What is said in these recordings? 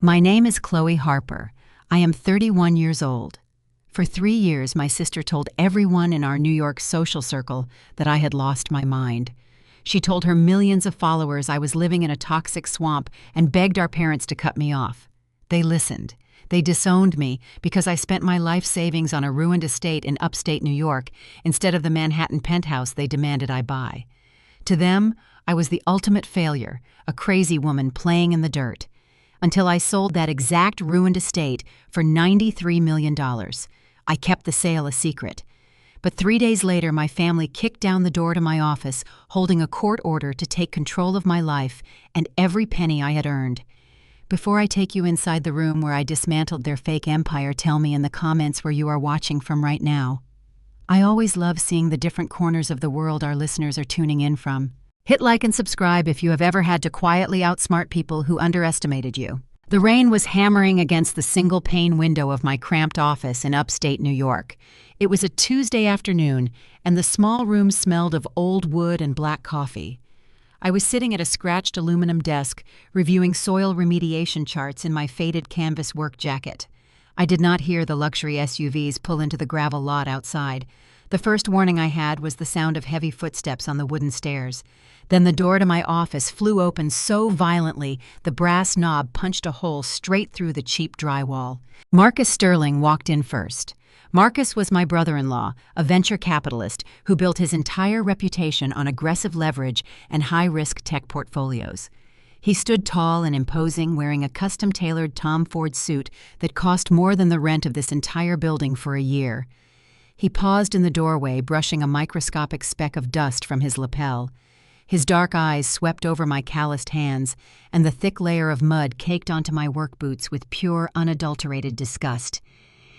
My name is Chloe Harper. I am 31 years old. For 3 years, my sister told everyone in our New York social circle that I had lost my mind. She told her millions of followers I was living in a toxic swamp and begged our parents to cut me off. They listened. They disowned me because I spent my life savings on a ruined estate in upstate New York instead of the Manhattan penthouse they demanded I buy. To them, I was the ultimate failure, a crazy woman playing in the dirt. Until I sold that exact ruined estate for $93 million. I kept the sale a secret. But 3 days later, my family kicked down the door to my office, holding a court order to take control of my life and every penny I had earned. Before I take you inside the room where I dismantled their fake empire, tell me in the comments where you are watching from right now. I always love seeing the different corners of the world our listeners are tuning in from. Hit like and subscribe if you have ever had to quietly outsmart people who underestimated you. The rain was hammering against the single-pane window of my cramped office in upstate New York. It was a Tuesday afternoon, and the small room smelled of old wood and black coffee. I was sitting at a scratched aluminum desk, reviewing soil remediation charts in my faded canvas work jacket. I did not hear the luxury SUVs pull into the gravel lot outside. The first warning I had was the sound of heavy footsteps on the wooden stairs. Then the door to my office flew open so violently the brass knob punched a hole straight through the cheap drywall. Marcus Sterling walked in first. Marcus was my brother-in-law, a venture capitalist who built his entire reputation on aggressive leverage and high-risk tech portfolios. He stood tall and imposing, wearing a custom-tailored Tom Ford suit that cost more than the rent of this entire building for a year. He paused in the doorway, brushing a microscopic speck of dust from his lapel. His dark eyes swept over my calloused hands, and the thick layer of mud caked onto my work boots with pure, unadulterated disgust.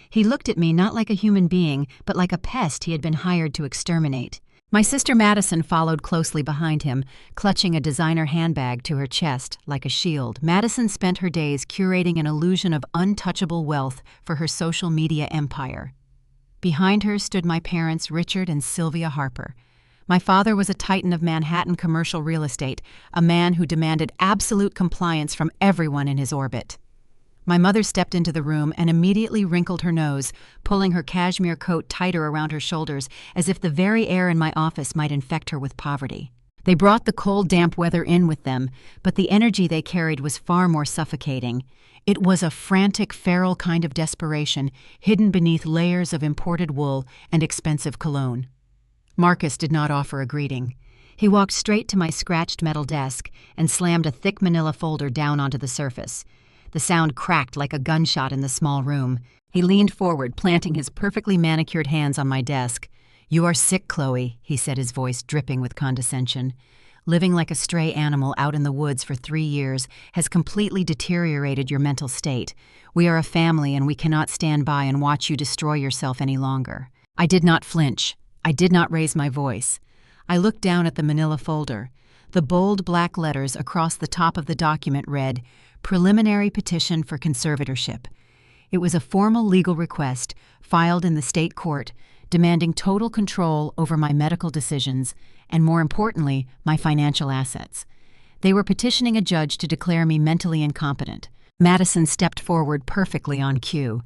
He looked at me not like a human being, but like a pest he had been hired to exterminate. My sister Madison followed closely behind him, clutching a designer handbag to her chest like a shield. Madison spent her days curating an illusion of untouchable wealth for her social media empire. Behind her stood my parents, Richard and Sylvia Harper. My father was a titan of Manhattan commercial real estate, a man who demanded absolute compliance from everyone in his orbit. My mother stepped into the room and immediately wrinkled her nose, pulling her cashmere coat tighter around her shoulders as if the very air in my office might infect her with poverty. They brought the cold, damp weather in with them, but the energy they carried was far more suffocating. It was a frantic, feral kind of desperation, hidden beneath layers of imported wool and expensive cologne. Marcus did not offer a greeting. He walked straight to my scratched metal desk and slammed a thick manila folder down onto the surface. The sound cracked like a gunshot in the small room. He leaned forward, planting his perfectly manicured hands on my desk. "You are sick, Chloe," he said, his voice dripping with condescension. "Living like a stray animal out in the woods for 3 years has completely deteriorated your mental state. We are a family and we cannot stand by and watch you destroy yourself any longer." I did not flinch. I did not raise my voice. I looked down at the manila folder. The bold black letters across the top of the document read, "Preliminary Petition for Conservatorship." It was a formal legal request filed in the state court demanding total control over my medical decisions and, more importantly, my financial assets. They were petitioning a judge to declare me mentally incompetent. Madison stepped forward perfectly on cue.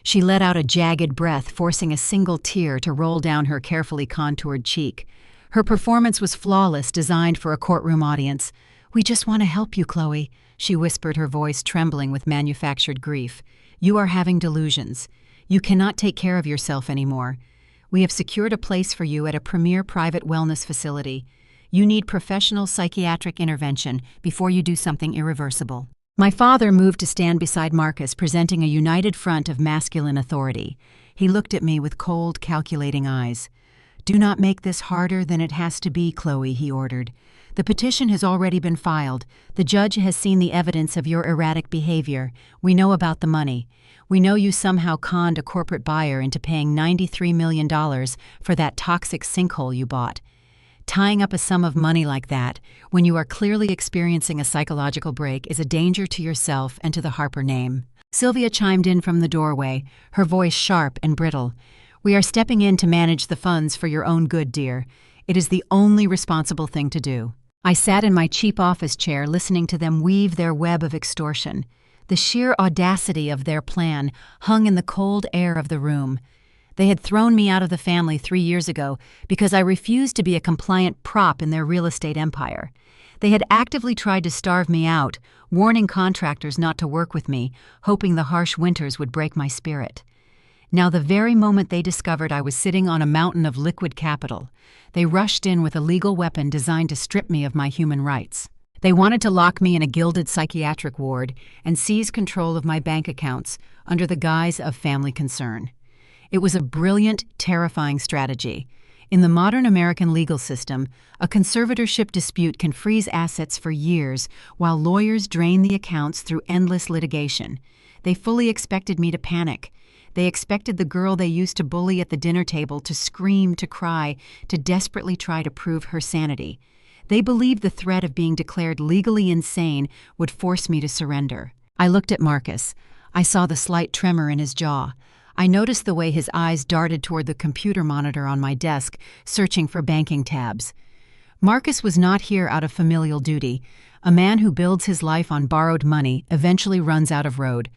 She let out a jagged breath, forcing a single tear to roll down her carefully contoured cheek. Her performance was flawless, designed for a courtroom audience. "We just want to help you, Chloe," she whispered, her voice trembling with manufactured grief. "You are having delusions. You cannot take care of yourself anymore. We have secured a place for you at a premier private wellness facility. You need professional psychiatric intervention before you do something irreversible." My father moved to stand beside Marcus, presenting a united front of masculine authority. He looked at me with cold, calculating eyes. "Do not make this harder than it has to be, Chloe," he ordered. "The petition has already been filed. The judge has seen the evidence of your erratic behavior. We know about the money. We know you somehow conned a corporate buyer into paying $93 million for that toxic sinkhole you bought. Tying up a sum of money like that, when you are clearly experiencing a psychological break, is a danger to yourself and to the Harper name." Sylvia chimed in from the doorway, her voice sharp and brittle. "We are stepping in to manage the funds for your own good, dear. It is the only responsible thing to do." I sat in my cheap office chair listening to them weave their web of extortion. The sheer audacity of their plan hung in the cold air of the room. They had thrown me out of the family 3 years ago because I refused to be a compliant prop in their real estate empire. They had actively tried to starve me out, warning contractors not to work with me, hoping the harsh winters would break my spirit. Now, the very moment they discovered I was sitting on a mountain of liquid capital, they rushed in with a legal weapon designed to strip me of my human rights. They wanted to lock me in a gilded psychiatric ward and seize control of my bank accounts under the guise of family concern. It was a brilliant, terrifying strategy. In the modern American legal system, a conservatorship dispute can freeze assets for years while lawyers drain the accounts through endless litigation. They fully expected me to panic. They expected the girl they used to bully at the dinner table to scream, to cry, to desperately try to prove her sanity. They believed the threat of being declared legally insane would force me to surrender. I looked at Marcus. I saw the slight tremor in his jaw. I noticed the way his eyes darted toward the computer monitor on my desk, searching for banking tabs. Marcus was not here out of familial duty. A man who builds his life on borrowed money eventually runs out of road.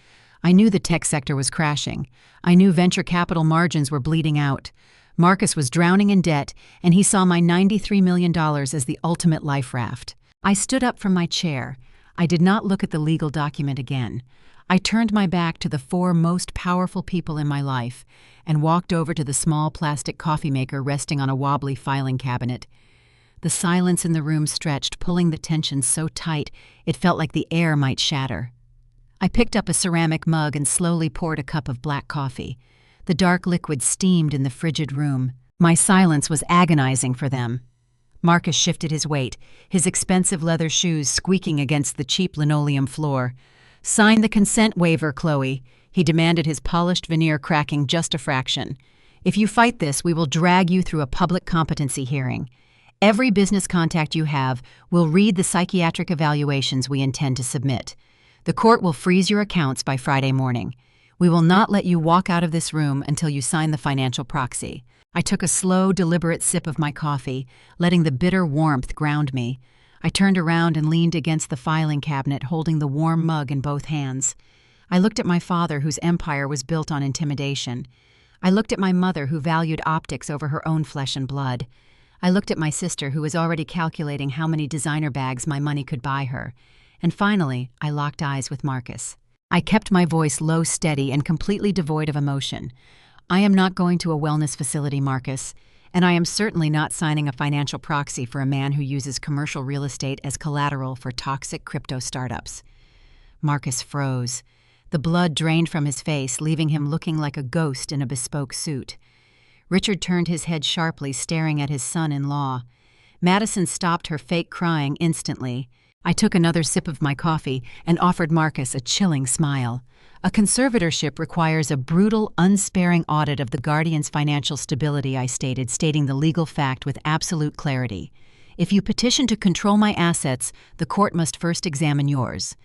I knew the tech sector was crashing. I knew venture capital margins were bleeding out. Marcus was drowning in debt, and he saw my $93 million as the ultimate life raft. I stood up from my chair. I did not look at the legal document again. I turned my back to the 4 most powerful people in my life and walked over to the small plastic coffee maker resting on a wobbly filing cabinet. The silence in the room stretched, pulling the tension so tight it felt like the air might shatter. I picked up a ceramic mug and slowly poured a cup of black coffee. The dark liquid steamed in the frigid room. My silence was agonizing for them. Marcus shifted his weight, his expensive leather shoes squeaking against the cheap linoleum floor. "Sign the consent waiver, Chloe," he demanded, his polished veneer cracking just a fraction. "If you fight this, we will drag you through a public competency hearing. Every business contact you have will read the psychiatric evaluations we intend to submit. The court will freeze your accounts by Friday morning. We will not let you walk out of this room until you sign the financial proxy." I took a slow, deliberate sip of my coffee, letting the bitter warmth ground me. I turned around and leaned against the filing cabinet, holding the warm mug in both hands. I looked at my father, whose empire was built on intimidation. I looked at my mother, who valued optics over her own flesh and blood. I looked at my sister, who was already calculating how many designer bags my money could buy her. And finally, I locked eyes with Marcus. I kept my voice low, steady, and completely devoid of emotion. "I am not going to a wellness facility, Marcus. And I am certainly not signing a financial proxy for a man who uses commercial real estate as collateral for toxic crypto startups." Marcus froze. The blood drained from his face, leaving him looking like a ghost in a bespoke suit. Richard turned his head sharply, staring at his son-in-law. Madison stopped her fake crying instantly. I took another sip of my coffee and offered Marcus a chilling smile. "A conservatorship requires a brutal, unsparing audit of the guardian's financial stability," I stated, stating the legal fact with absolute clarity. "If you petition to control my assets, the court must first examine yours."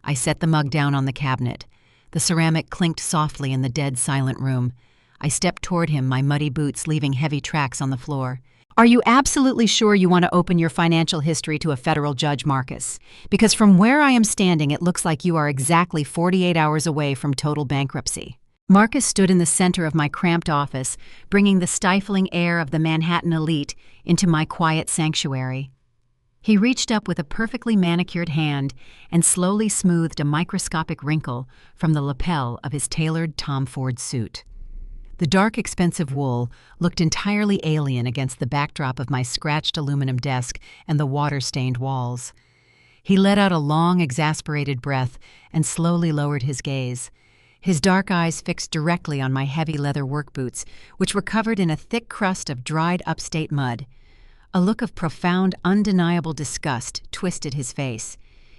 I set the mug down on the cabinet. The ceramic clinked softly in the dead, silent room. I stepped toward him, my muddy boots leaving heavy tracks on the floor. "Are you absolutely sure you want to open your financial history to a federal judge, Marcus? Because from where I am standing, it looks like you are exactly 48 hours away from total bankruptcy." Marcus stood in the center of my cramped office, bringing the stifling air of the Manhattan elite into my quiet sanctuary. He reached up with a perfectly manicured hand and slowly smoothed a microscopic wrinkle from the lapel of his tailored Tom Ford suit. The dark, expensive wool looked entirely alien against the backdrop of my scratched aluminum desk and the water-stained walls. He let out a long, exasperated breath and slowly lowered his gaze. His dark eyes fixed directly on my heavy leather work boots, which were covered in a thick crust of dried upstate mud. A look of profound, undeniable disgust twisted his face.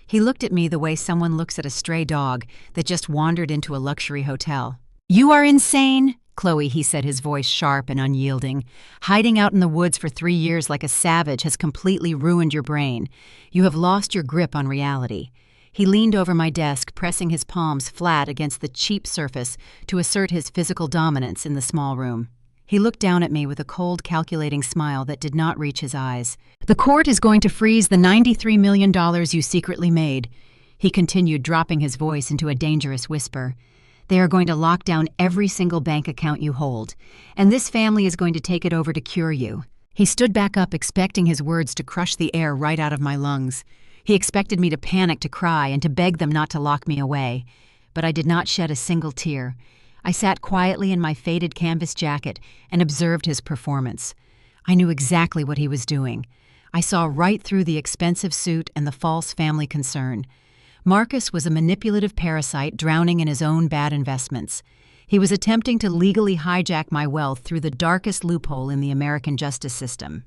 He looked at me the way someone looks at a stray dog that just wandered into a luxury hotel. "You are insane, Chloe," he said, his voice sharp and unyielding. "Hiding out in the woods for 3 years like a savage has completely ruined your brain. You have lost your grip on reality." He leaned over my desk, pressing his palms flat against the cheap surface to assert his physical dominance in the small room. He looked down at me with a cold, calculating smile that did not reach his eyes. "The court is going to freeze the $93 million you secretly made." He continued, dropping his voice into a dangerous whisper. "They are going to lock down every single bank account you hold, and this family is going to take it over to cure you." He stood back up, expecting his words to crush the air right out of my lungs. He expected me to panic, to cry, and to beg them not to lock me away. But I did not shed a single tear. I sat quietly in my faded canvas jacket and observed his performance. I knew exactly what he was doing. I saw right through the expensive suit and the false family concern. Marcus was a manipulative parasite drowning in his own bad investments. He was attempting to legally hijack my wealth through the darkest loophole in the American justice system.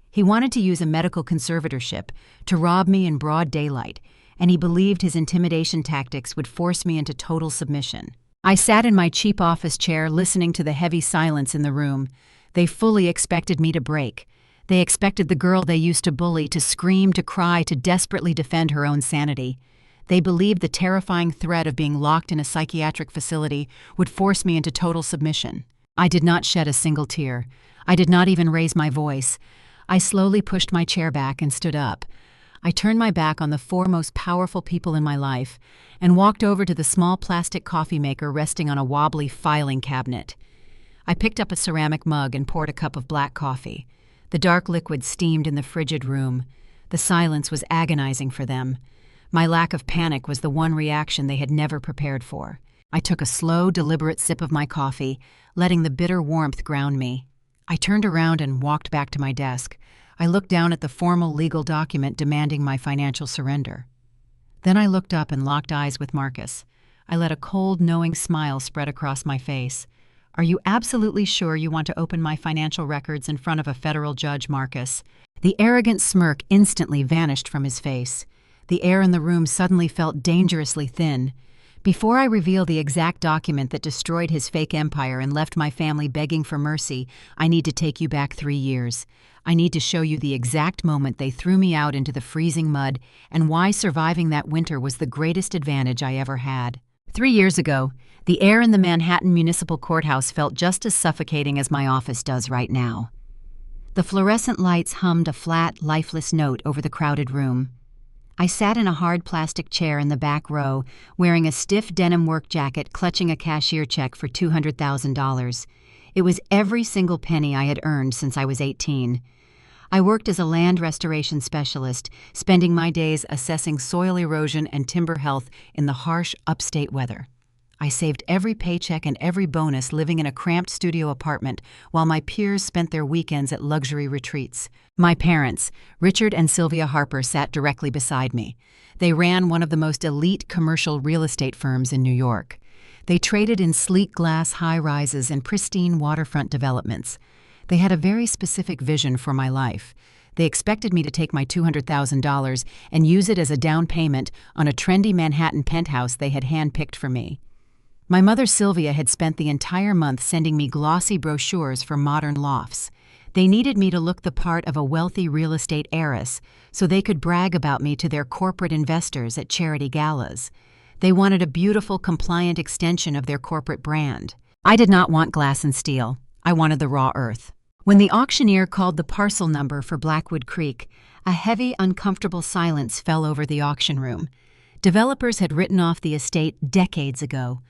He wanted to use a medical conservatorship to rob me in broad daylight, and he believed his intimidation tactics would force me into total submission. I sat in my cheap office chair listening to the heavy silence in the room. They fully expected me to break. They expected the girl they used to bully to scream, to cry, to desperately defend her own sanity. They believed the terrifying threat of being locked in a psychiatric facility would force me into total submission. I did not shed a single tear. I did not even raise my voice. I slowly pushed my chair back and stood up. I turned my back on the four most powerful people in my life and walked over to the small plastic coffee maker resting on a wobbly filing cabinet. I picked up a ceramic mug and poured a cup of black coffee. The dark liquid steamed in the frigid room. The silence was agonizing for them. My lack of panic was the one reaction they had never prepared for. I took a slow, deliberate sip of my coffee, letting the bitter warmth ground me. I turned around and walked back to my desk. I looked down at the formal legal document demanding my financial surrender. Then I looked up and locked eyes with Marcus. I let a cold, knowing smile spread across my face. "Are you absolutely sure you want to open my financial records in front of a federal judge, Marcus?" The arrogant smirk instantly vanished from his face. The air in the room suddenly felt dangerously thin. "Before I reveal the exact document that destroyed his fake empire and left my family begging for mercy, I need to take you back 3 years. I need to show you the exact moment they threw me out into the freezing mud and why surviving that winter was the greatest advantage I ever had." 3 years ago, the air in the Manhattan Municipal Courthouse felt just as suffocating as my office does right now. The fluorescent lights hummed a flat, lifeless note over the crowded room. I sat in a hard plastic chair in the back row, wearing a stiff denim work jacket, clutching a cashier check for $200,000. It was every single penny I had earned since I was 18. I worked as a land restoration specialist, spending my days assessing soil erosion and timber health in the harsh upstate weather. I saved every paycheck and every bonus living in a cramped studio apartment while my peers spent their weekends at luxury retreats. My parents, Richard and Sylvia Harper, sat directly beside me. They ran one of the most elite commercial real estate firms in New York. They traded in sleek glass high-rises and pristine waterfront developments. They had a very specific vision for my life. They expected me to take my $200,000 and use it as a down payment on a trendy Manhattan penthouse they had handpicked for me. My mother Sylvia had spent the entire month sending me glossy brochures for modern lofts. They needed me to look the part of a wealthy real estate heiress so they could brag about me to their corporate investors at charity galas. They wanted a beautiful, compliant extension of their corporate brand. I did not want glass and steel. I wanted the raw earth. When the auctioneer called the parcel number for Blackwood Creek, a heavy, uncomfortable silence fell over the auction room. Developers had written off the estate decades ago.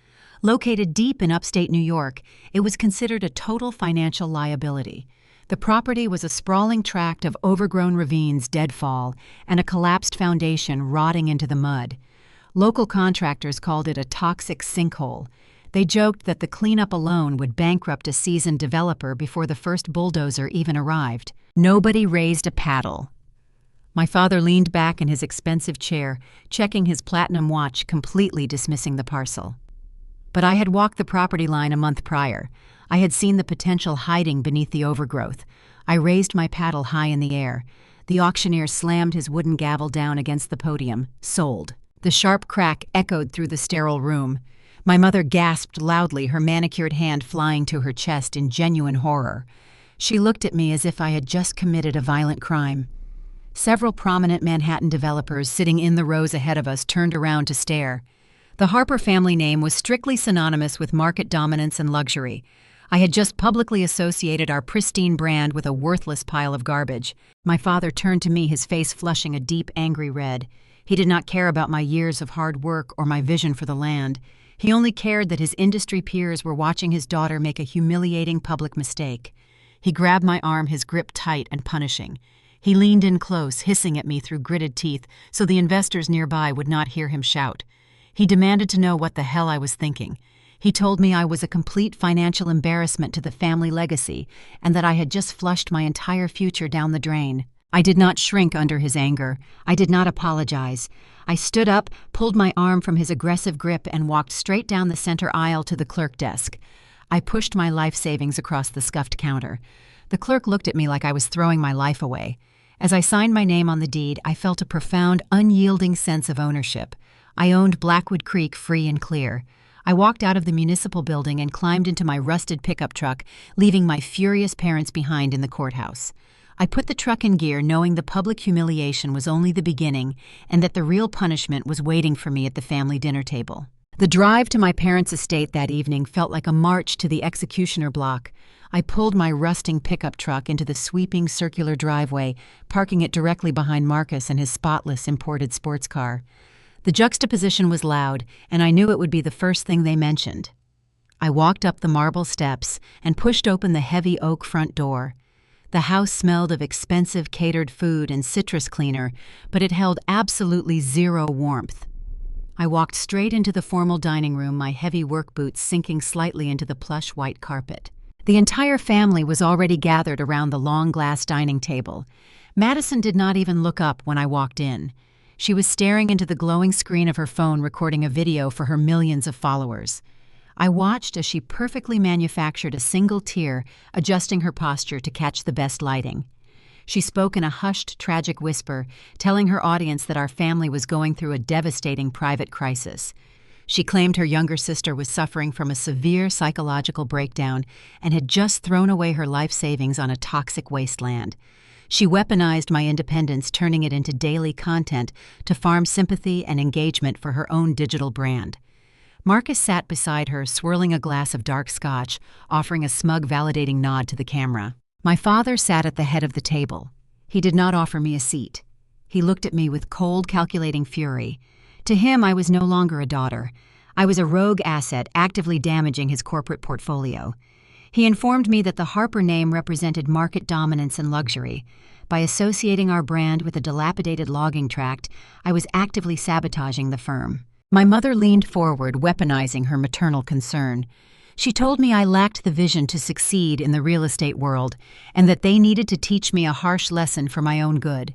Located deep in upstate New York, it was considered a total financial liability. The property was a sprawling tract of overgrown ravines, deadfall, and a collapsed foundation rotting into the mud. Local contractors called it a toxic sinkhole. They joked that the cleanup alone would bankrupt a seasoned developer before the first bulldozer even arrived. Nobody raised a paddle. My father leaned back in his expensive chair, checking his platinum watch, completely dismissing the parcel. But I had walked the property line a month prior. I had seen the potential hiding beneath the overgrowth. I raised my paddle high in the air. The auctioneer slammed his wooden gavel down against the podium. Sold. The sharp crack echoed through the sterile room. My mother gasped loudly, her manicured hand flying to her chest in genuine horror. She looked at me as if I had just committed a violent crime. Several prominent Manhattan developers sitting in the rows ahead of us turned around to stare. The Harper family name was strictly synonymous with market dominance and luxury. I had just publicly associated our pristine brand with a worthless pile of garbage. My father turned to me, his face flushing a deep, angry red. He did not care about my years of hard work or my vision for the land. He only cared that his industry peers were watching his daughter make a humiliating public mistake. He grabbed my arm, his grip tight and punishing. He leaned in close, hissing at me through gritted teeth so the investors nearby would not hear him shout. He demanded to know what the hell I was thinking. He told me I was a complete financial embarrassment to the family legacy and that I had just flushed my entire future down the drain. I did not shrink under his anger. I did not apologize. I stood up, pulled my arm from his aggressive grip, and walked straight down the center aisle to the clerk desk. I pushed my life savings across the scuffed counter. The clerk looked at me like I was throwing my life away. As I signed my name on the deed, I felt a profound, unyielding sense of ownership. I owned Blackwood Creek free and clear. I walked out of the municipal building and climbed into my rusted pickup truck, leaving my furious parents behind in the courthouse. I put the truck in gear, knowing the public humiliation was only the beginning and that the real punishment was waiting for me at the family dinner table. The drive to my parents' estate that evening felt like a march to the executioner block. I pulled my rusting pickup truck into the sweeping circular driveway, parking it directly behind Marcus and his spotless imported sports car. The juxtaposition was loud, and I knew it would be the first thing they mentioned. I walked up the marble steps and pushed open the heavy oak front door. The house smelled of expensive catered food and citrus cleaner, but it held absolutely zero warmth. I walked straight into the formal dining room, my heavy work boots sinking slightly into the plush white carpet. The entire family was already gathered around the long glass dining table. Madison did not even look up when I walked in. She was staring into the glowing screen of her phone, recording a video for her millions of followers. I watched as she perfectly manufactured a single tear, adjusting her posture to catch the best lighting. She spoke in a hushed, tragic whisper, telling her audience that our family was going through a devastating private crisis. She claimed her younger sister was suffering from a severe psychological breakdown and had just thrown away her life savings on a toxic wasteland. She weaponized my independence, turning it into daily content to farm sympathy and engagement for her own digital brand. Marcus sat beside her, swirling a glass of dark scotch, offering a smug, validating nod to the camera. My father sat at the head of the table. He did not offer me a seat. He looked at me with cold, calculating fury. To him, I was no longer a daughter. I was a rogue asset, actively damaging his corporate portfolio. He informed me that the Harper name represented market dominance and luxury. By associating our brand with a dilapidated logging tract, I was actively sabotaging the firm. My mother leaned forward, weaponizing her maternal concern. She told me I lacked the vision to succeed in the real estate world, and that they needed to teach me a harsh lesson for my own good.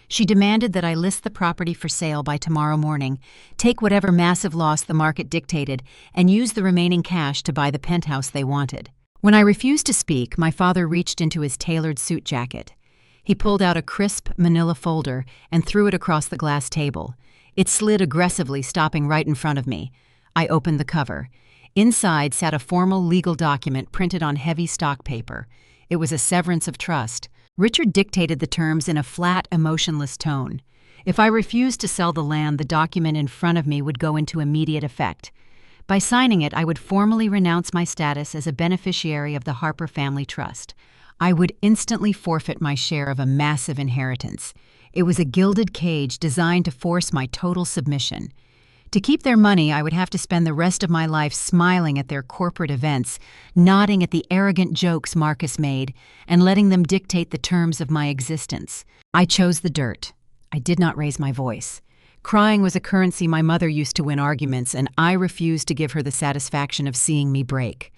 She demanded that I list the property for sale by tomorrow morning, take whatever massive loss the market dictated, and use the remaining cash to buy the penthouse they wanted. When I refused to speak, my father reached into his tailored suit jacket. He pulled out a crisp manila folder and threw it across the glass table. It slid aggressively, stopping right in front of me. I opened the cover. Inside sat a formal legal document printed on heavy stock paper. It was a severance of trust. Richard dictated the terms in a flat, emotionless tone. If I refused to sell the land, the document in front of me would go into immediate effect. By signing it, I would formally renounce my status as a beneficiary of the Harper family trust. I would instantly forfeit my share of a massive inheritance. It was a gilded cage designed to force my total submission. To keep their money, I would have to spend the rest of my life smiling at their corporate events, nodding at the arrogant jokes Marcus made, and letting them dictate the terms of my existence. I chose the dirt. I did not raise my voice. Crying was a currency my mother used to win arguments, and I refused to give her the satisfaction of seeing me break.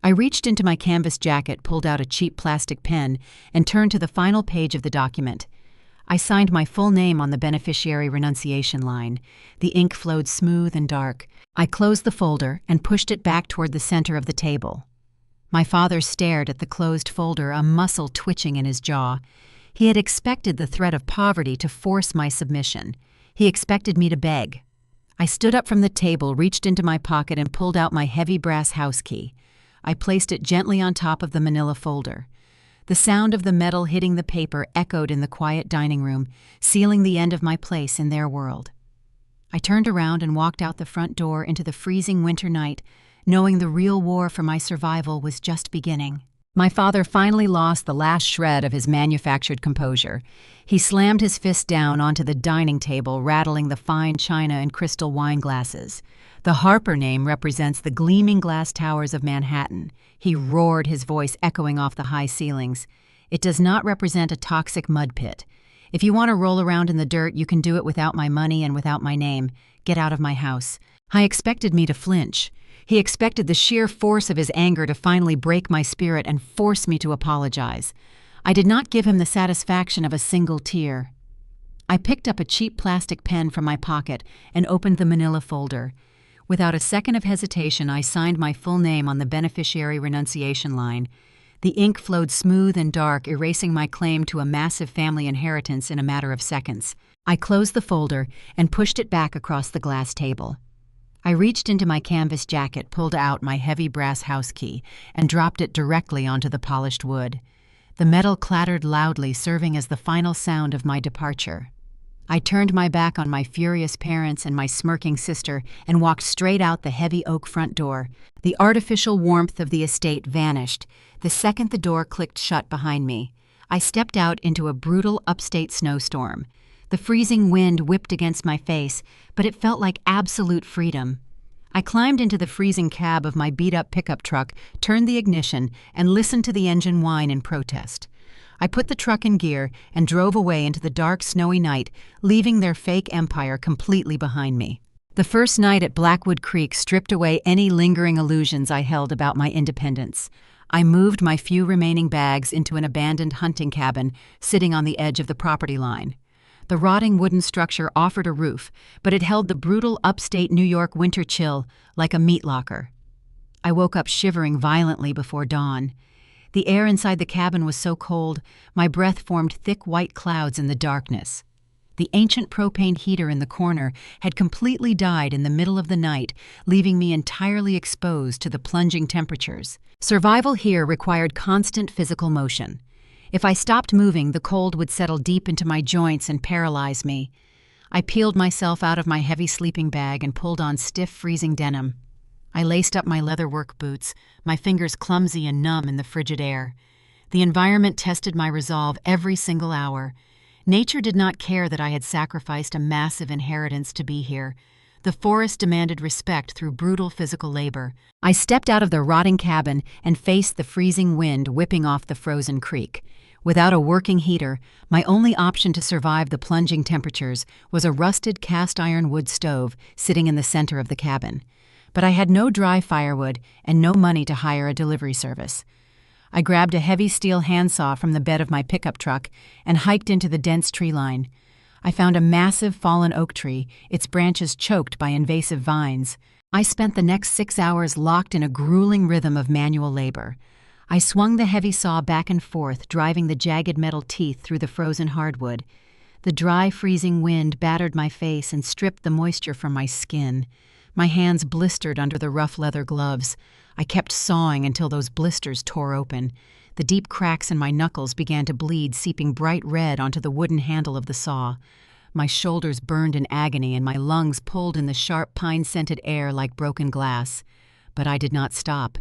I reached into my canvas jacket, pulled out a cheap plastic pen, and turned to the final page of the document. I signed my full name on the beneficiary renunciation line. The ink flowed smooth and dark. I closed the folder and pushed it back toward the center of the table. My father stared at the closed folder, a muscle twitching in his jaw. He had expected the threat of poverty to force my submission. He expected me to beg. I stood up from the table, reached into my pocket, and pulled out my heavy brass house key. I placed it gently on top of the manila folder. The sound of the metal hitting the paper echoed in the quiet dining room, sealing the end of my place in their world. I turned around and walked out the front door into the freezing winter night, knowing the real war for my survival was just beginning. My father finally lost the last shred of his manufactured composure. He slammed his fist down onto the dining table, rattling the fine china and crystal wine glasses. The Harper name represents the gleaming glass towers of Manhattan. He roared, his voice echoing off the high ceilings. It does not represent a toxic mud pit. If you want to roll around in the dirt, you can do it without my money and without my name. Get out of my house. I expected me to flinch. He expected the sheer force of his anger to finally break my spirit and force me to apologize. I did not give him the satisfaction of a single tear. I picked up a cheap plastic pen from my pocket and opened the manila folder. Without a second of hesitation, I signed my full name on the beneficiary renunciation line. The ink flowed smooth and dark, erasing my claim to a massive family inheritance in a matter of seconds. I closed the folder and pushed it back across the glass table. I reached into my canvas jacket, pulled out my heavy brass house key, and dropped it directly onto the polished wood. The metal clattered loudly, serving as the final sound of my departure. I turned my back on my furious parents and my smirking sister and walked straight out the heavy oak front door. The artificial warmth of the estate vanished the second the door clicked shut behind me. I stepped out into a brutal upstate snowstorm. The freezing wind whipped against my face, but it felt like absolute freedom. I climbed into the freezing cab of my beat-up pickup truck, turned the ignition, and listened to the engine whine in protest. I put the truck in gear and drove away into the dark, snowy night, leaving their fake empire completely behind me. The first night at Blackwood Creek stripped away any lingering illusions I held about my independence. I moved my few remaining bags into an abandoned hunting cabin sitting on the edge of the property line. The rotting wooden structure offered a roof, but it held the brutal upstate New York winter chill like a meat locker. I woke up shivering violently before dawn. The air inside the cabin was so cold, my breath formed thick white clouds in the darkness. The ancient propane heater in the corner had completely died in the middle of the night, leaving me entirely exposed to the plunging temperatures. Survival here required constant physical motion. If I stopped moving, the cold would settle deep into my joints and paralyze me. I peeled myself out of my heavy sleeping bag and pulled on stiff, freezing denim. I laced up my leather work boots, my fingers clumsy and numb in the frigid air. The environment tested my resolve every single hour. Nature did not care that I had sacrificed a massive inheritance to be here. The forest demanded respect through brutal physical labor. I stepped out of the rotting cabin and faced the freezing wind whipping off the frozen creek. Without a working heater, my only option to survive the plunging temperatures was a rusted cast-iron wood stove sitting in the center of the cabin. But I had no dry firewood and no money to hire a delivery service. I grabbed a heavy steel handsaw from the bed of my pickup truck and hiked into the dense tree line. I found a massive fallen oak tree, its branches choked by invasive vines. I spent the next 6 hours locked in a grueling rhythm of manual labor. I swung the heavy saw back and forth, driving the jagged metal teeth through the frozen hardwood. The dry, freezing wind battered my face and stripped the moisture from my skin. My hands blistered under the rough leather gloves. I kept sawing until those blisters tore open. The deep cracks in my knuckles began to bleed, seeping bright red onto the wooden handle of the saw. My shoulders burned in agony and my lungs pulled in the sharp, pine-scented air like broken glass. But I did not stop.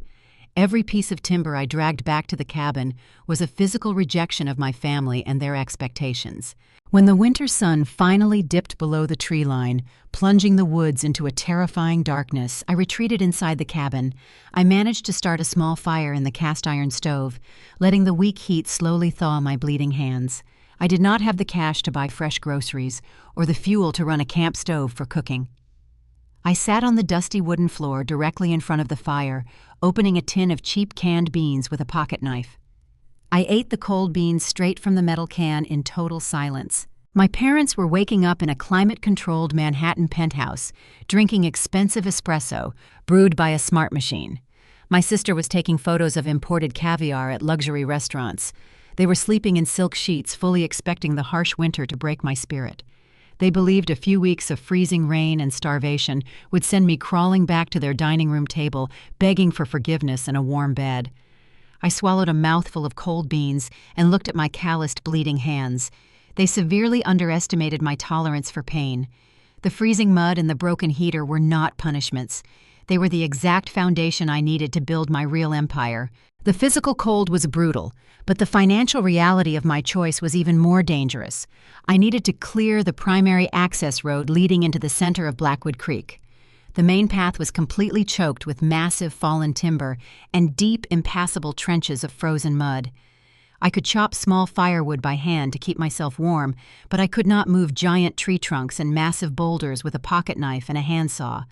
Every piece of timber I dragged back to the cabin was a physical rejection of my family and their expectations. When the winter sun finally dipped below the tree line, plunging the woods into a terrifying darkness, I retreated inside the cabin. I managed to start a small fire in the cast-iron stove, letting the weak heat slowly thaw my bleeding hands. I did not have the cash to buy fresh groceries or the fuel to run a camp stove for cooking. I sat on the dusty wooden floor directly in front of the fire, opening a tin of cheap canned beans with a pocket knife. I ate the cold beans straight from the metal can in total silence. My parents were waking up in a climate-controlled Manhattan penthouse, drinking expensive espresso, brewed by a smart machine. My sister was taking photos of imported caviar at luxury restaurants. They were sleeping in silk sheets, fully expecting the harsh winter to break my spirit. They believed a few weeks of freezing rain and starvation would send me crawling back to their dining room table, begging for forgiveness and a warm bed. I swallowed a mouthful of cold beans and looked at my calloused, bleeding hands. They severely underestimated my tolerance for pain. The freezing mud and the broken heater were not punishments. They were the exact foundation I needed to build my real empire. The physical cold was brutal, but the financial reality of my choice was even more dangerous. I needed to clear the primary access road leading into the center of Blackwood Creek. The main path was completely choked with massive fallen timber and deep, impassable trenches of frozen mud. I could chop small firewood by hand to keep myself warm, but I could not move giant tree trunks and massive boulders with a pocket knife and a handsaw.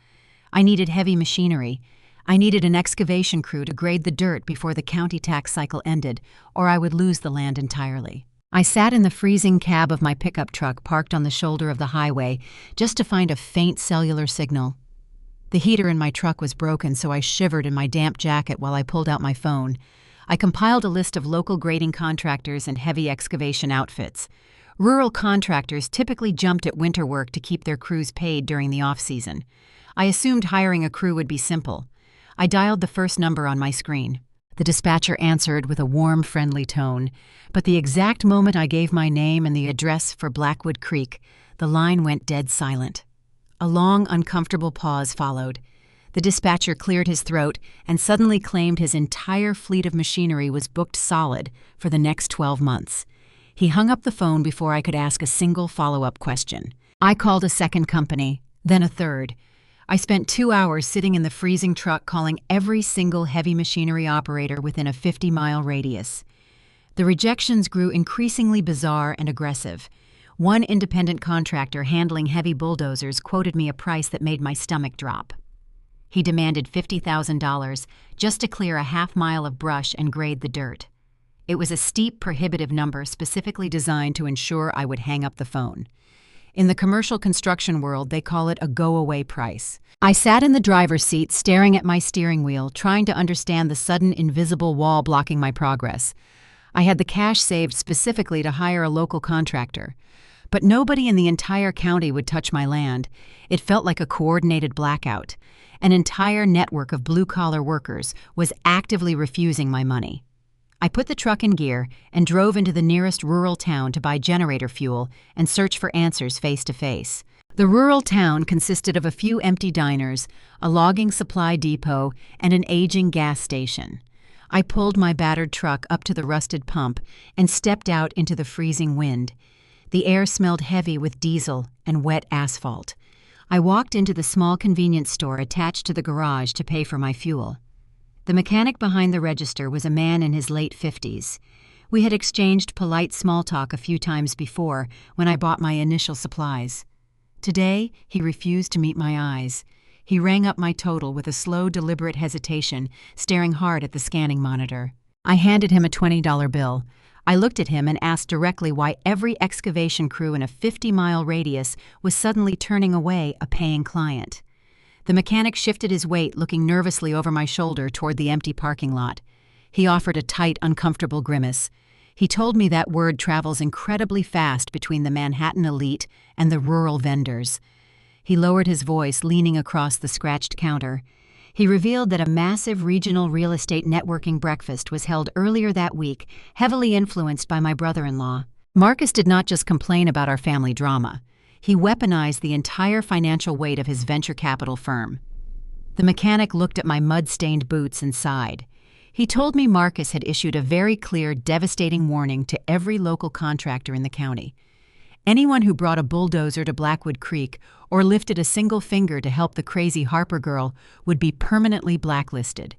I needed heavy machinery. I needed an excavation crew to grade the dirt before the county tax cycle ended, or I would lose the land entirely. I sat in the freezing cab of my pickup truck parked on the shoulder of the highway just to find a faint cellular signal. The heater in my truck was broken, so I shivered in my damp jacket while I pulled out my phone. I compiled a list of local grading contractors and heavy excavation outfits. Rural contractors typically jumped at winter work to keep their crews paid during the off-season. I assumed hiring a crew would be simple. I dialed the first number on my screen. The dispatcher answered with a warm, friendly tone, but the exact moment I gave my name and the address for Blackwood Creek, the line went dead silent. A long, uncomfortable pause followed. The dispatcher cleared his throat and suddenly claimed his entire fleet of machinery was booked solid for the next 12 months. He hung up the phone before I could ask a single follow-up question. I called a second company, then a third. I spent 2 hours sitting in the freezing truck calling every single heavy machinery operator within a 50-mile radius. The rejections grew increasingly bizarre and aggressive. One independent contractor handling heavy bulldozers quoted me a price that made my stomach drop. He demanded $50,000 just to clear a half-mile of brush and grade the dirt. It was a steep, prohibitive number specifically designed to ensure I would hang up the phone. In the commercial construction world, they call it a go-away price. I sat in the driver's seat staring at my steering wheel, trying to understand the sudden invisible wall blocking my progress. I had the cash saved specifically to hire a local contractor. But nobody in the entire county would touch my land. It felt like a coordinated blackout. An entire network of blue-collar workers was actively refusing my money. I put the truck in gear and drove into the nearest rural town to buy generator fuel and search for answers face-to-face. The rural town consisted of a few empty diners, a logging supply depot, and an aging gas station. I pulled my battered truck up to the rusted pump and stepped out into the freezing wind. The air smelled heavy with diesel and wet asphalt. I walked into the small convenience store attached to the garage to pay for my fuel. The mechanic behind the register was a man in his late 50s. We had exchanged polite small talk a few times before when I bought my initial supplies. Today, he refused to meet my eyes. He rang up my total with a slow, deliberate hesitation, staring hard at the scanning monitor. I handed him a $20 bill. I looked at him and asked directly why every excavation crew in a 50-mile radius was suddenly turning away a paying client. The mechanic shifted his weight, looking nervously over my shoulder toward the empty parking lot. He offered a tight, uncomfortable grimace. He told me that word travels incredibly fast between the Manhattan elite and the rural vendors. He lowered his voice, leaning across the scratched counter. He revealed that a massive regional real estate networking breakfast was held earlier that week, heavily influenced by my brother-in-law. Marcus did not just complain about our family drama. He weaponized the entire financial weight of his venture capital firm. The mechanic looked at my mud-stained boots and sighed. He told me Marcus had issued a very clear, devastating warning to every local contractor in the county. Anyone who brought a bulldozer to Blackwood Creek or lifted a single finger to help the crazy Harper girl would be permanently blacklisted.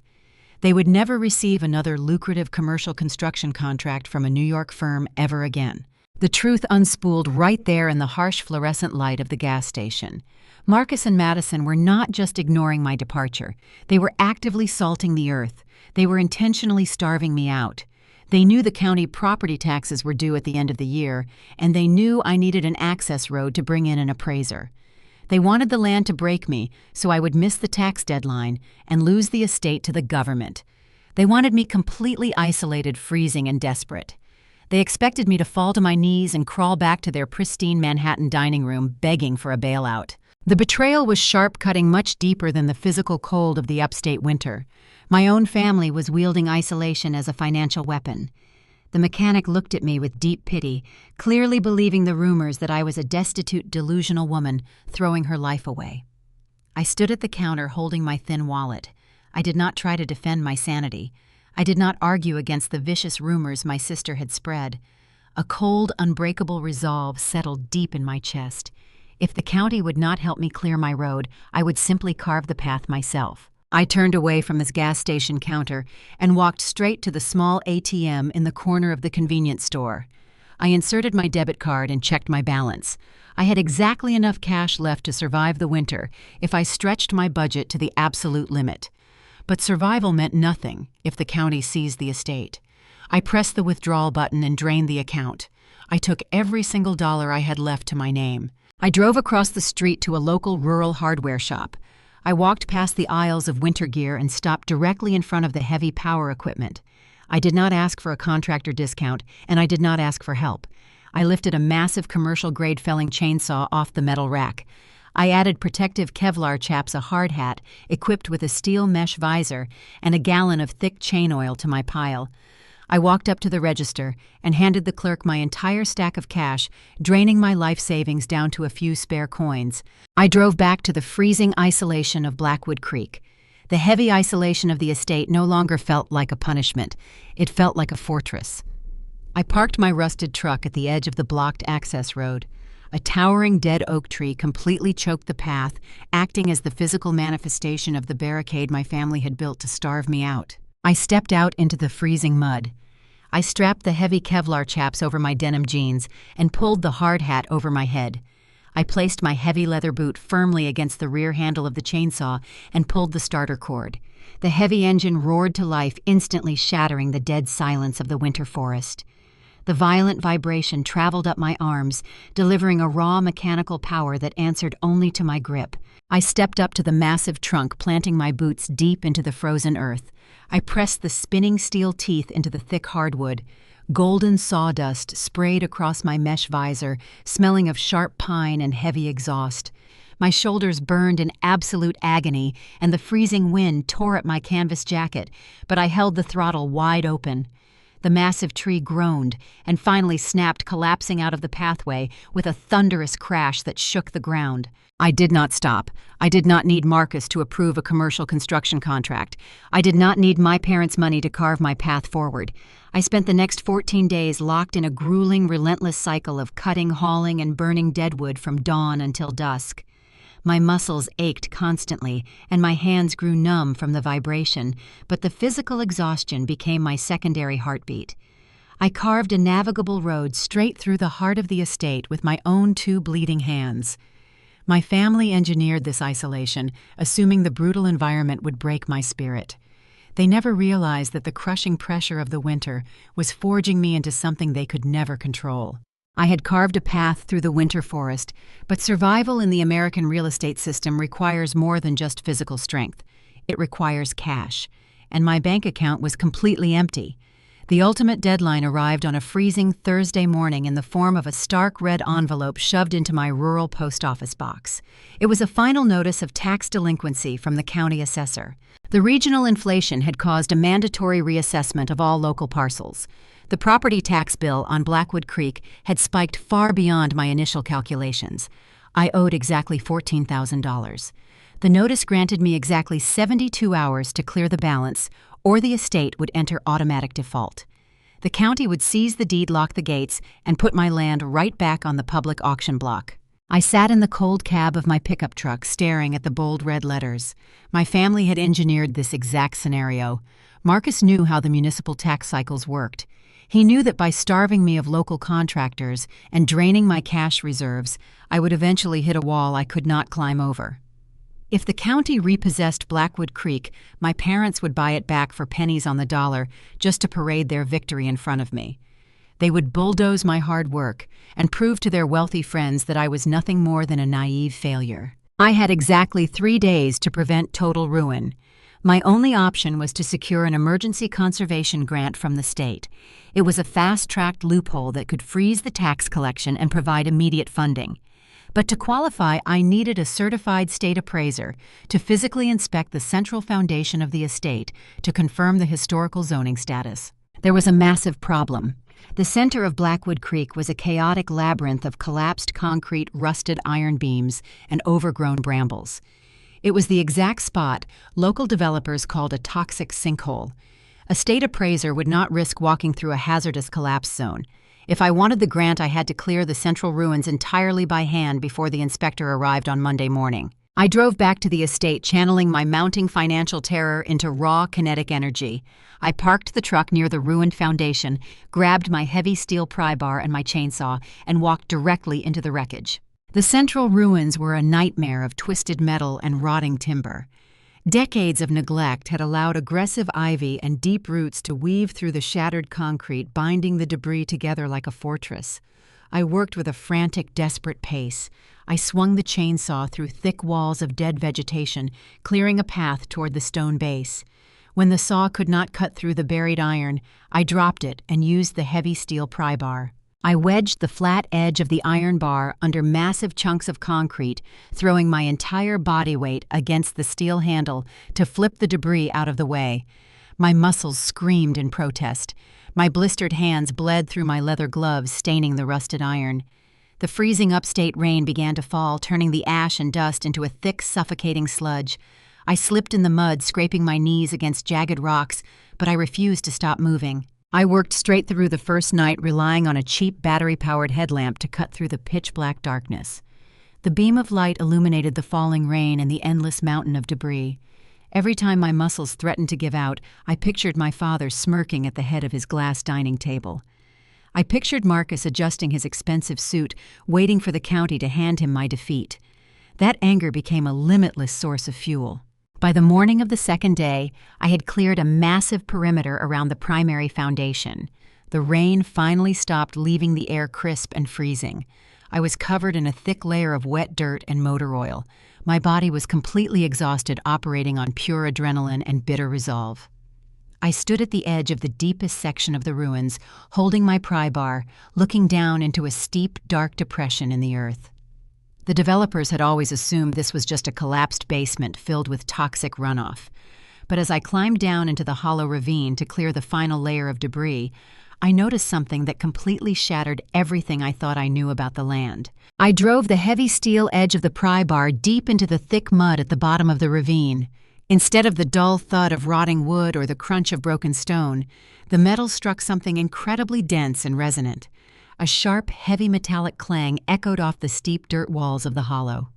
They would never receive another lucrative commercial construction contract from a New York firm ever again. The truth unspooled right there in the harsh fluorescent light of the gas station. Marcus and Madison were not just ignoring my departure. They were actively salting the earth. They were intentionally starving me out. They knew the county property taxes were due at the end of the year, and they knew I needed an access road to bring in an appraiser. They wanted the land to break me so I would miss the tax deadline and lose the estate to the government. They wanted me completely isolated, freezing, and desperate. They expected me to fall to my knees and crawl back to their pristine Manhattan dining room begging for a bailout. The betrayal was sharp, cutting much deeper than the physical cold of the upstate winter. My own family was wielding isolation as a financial weapon. The mechanic looked at me with deep pity, clearly believing the rumors that I was a destitute, delusional woman throwing her life away. I stood at the counter holding my thin wallet. I did not try to defend my sanity. I did not argue against the vicious rumors my sister had spread. A cold, unbreakable resolve settled deep in my chest. If the county would not help me clear my road, I would simply carve the path myself. I turned away from this gas station counter and walked straight to the small ATM in the corner of the convenience store. I inserted my debit card and checked my balance. I had exactly enough cash left to survive the winter if I stretched my budget to the absolute limit. But survival meant nothing if the county seized the estate. I pressed the withdrawal button and drained the account. I took every single dollar I had left to my name. I drove across the street to a local rural hardware shop. I walked past the aisles of winter gear and stopped directly in front of the heavy power equipment. I did not ask for a contractor discount, and I did not ask for help. I lifted a massive commercial-grade felling chainsaw off the metal rack. I added protective Kevlar chaps, a hard hat equipped with a steel mesh visor, and a gallon of thick chain oil to my pile. I walked up to the register and handed the clerk my entire stack of cash, draining my life savings down to a few spare coins. I drove back to the freezing isolation of Blackwood Creek. The heavy isolation of the estate no longer felt like a punishment. It felt like a fortress. I parked my rusted truck at the edge of the blocked access road. A towering dead oak tree completely choked the path, acting as the physical manifestation of the barricade my family had built to starve me out. I stepped out into the freezing mud. I strapped the heavy Kevlar chaps over my denim jeans and pulled the hard hat over my head. I placed my heavy leather boot firmly against the rear handle of the chainsaw and pulled the starter cord. The heavy engine roared to life, instantly shattering the dead silence of the winter forest. The violent vibration traveled up my arms, delivering a raw mechanical power that answered only to my grip. I stepped up to the massive trunk, planting my boots deep into the frozen earth. I pressed the spinning steel teeth into the thick hardwood. Golden sawdust sprayed across my mesh visor, smelling of sharp pine and heavy exhaust. My shoulders burned in absolute agony, and the freezing wind tore at my canvas jacket, but I held the throttle wide open. The massive tree groaned and finally snapped, collapsing out of the pathway with a thunderous crash that shook the ground. I did not stop. I did not need Marcus to approve a commercial construction contract. I did not need my parents' money to carve my path forward. I spent the next 14 days locked in a grueling, relentless cycle of cutting, hauling, and burning deadwood from dawn until dusk. My muscles ached constantly, and my hands grew numb from the vibration, but the physical exhaustion became my secondary heartbeat. I carved a navigable road straight through the heart of the estate with my own 2 bleeding hands. My family engineered this isolation, assuming the brutal environment would break my spirit. They never realized that the crushing pressure of the winter was forging me into something they could never control. I had carved a path through the winter forest, but survival in the American real estate system requires more than just physical strength. It requires cash, and my bank account was completely empty. The ultimate deadline arrived on a freezing Thursday morning in the form of a stark red envelope shoved into my rural post office box. It was a final notice of tax delinquency from the county assessor. The regional inflation had caused a mandatory reassessment of all local parcels. The property tax bill on Blackwood Creek had spiked far beyond my initial calculations. I owed exactly $14,000. The notice granted me exactly 72 hours to clear the balance, or the estate would enter automatic default. The county would seize the deed, lock the gates, and put my land right back on the public auction block. I sat in the cold cab of my pickup truck, staring at the bold red letters. My family had engineered this exact scenario. Marcus knew how the municipal tax cycles worked. He knew that by starving me of local contractors and draining my cash reserves, I would eventually hit a wall I could not climb over. If the county repossessed Blackwood Creek, my parents would buy it back for pennies on the dollar just to parade their victory in front of me. They would bulldoze my hard work and prove to their wealthy friends that I was nothing more than a naive failure. I had exactly 3 days to prevent total ruin. My only option was to secure an emergency conservation grant from the state. It was a fast-tracked loophole that could freeze the tax collection and provide immediate funding. But to qualify, I needed a certified state appraiser to physically inspect the central foundation of the estate to confirm the historical zoning status. There was a massive problem. The center of Blackwood Creek was a chaotic labyrinth of collapsed concrete, rusted iron beams, and overgrown brambles. It was the exact spot local developers called a toxic sinkhole. A state appraiser would not risk walking through a hazardous collapse zone. If I wanted the grant, I had to clear the central ruins entirely by hand before the inspector arrived on Monday morning. I drove back to the estate, channeling my mounting financial terror into raw kinetic energy. I parked the truck near the ruined foundation, grabbed my heavy steel pry bar and my chainsaw, and walked directly into the wreckage. The central ruins were a nightmare of twisted metal and rotting timber. Decades of neglect had allowed aggressive ivy and deep roots to weave through the shattered concrete, binding the debris together like a fortress. I worked with a frantic, desperate pace. I swung the chainsaw through thick walls of dead vegetation, clearing a path toward the stone base. When the saw could not cut through the buried iron, I dropped it and used the heavy steel pry bar. I wedged the flat edge of the iron bar under massive chunks of concrete, throwing my entire body weight against the steel handle to flip the debris out of the way. My muscles screamed in protest. My blistered hands bled through my leather gloves, staining the rusted iron. The freezing upstate rain began to fall, turning the ash and dust into a thick, suffocating sludge. I slipped in the mud, scraping my knees against jagged rocks, but I refused to stop moving. I worked straight through the first night, relying on a cheap battery-powered headlamp to cut through the pitch-black darkness. The beam of light illuminated the falling rain and the endless mountain of debris. Every time my muscles threatened to give out, I pictured my father smirking at the head of his glass dining table. I pictured Marcus adjusting his expensive suit, waiting for the county to hand him my defeat. That anger became a limitless source of fuel. By the morning of the second day, I had cleared a massive perimeter around the primary foundation. The rain finally stopped, leaving the air crisp and freezing. I was covered in a thick layer of wet dirt and motor oil. My body was completely exhausted, operating on pure adrenaline and bitter resolve. I stood at the edge of the deepest section of the ruins, holding my pry bar, looking down into a steep, dark depression in the earth. The developers had always assumed this was just a collapsed basement filled with toxic runoff. But as I climbed down into the hollow ravine to clear the final layer of debris, I noticed something that completely shattered everything I thought I knew about the land. I drove the heavy steel edge of the pry bar deep into the thick mud at the bottom of the ravine. Instead of the dull thud of rotting wood or the crunch of broken stone, the metal struck something incredibly dense and resonant. A sharp, heavy metallic clang echoed off the steep dirt walls of the hollow.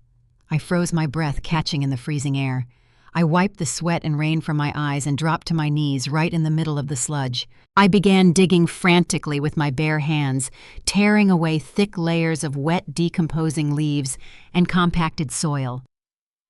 I froze my breath, catching in the freezing air. I wiped the sweat and rain from my eyes and dropped to my knees right in the middle of the sludge. I began digging frantically with my bare hands, tearing away thick layers of wet, decomposing leaves and compacted soil.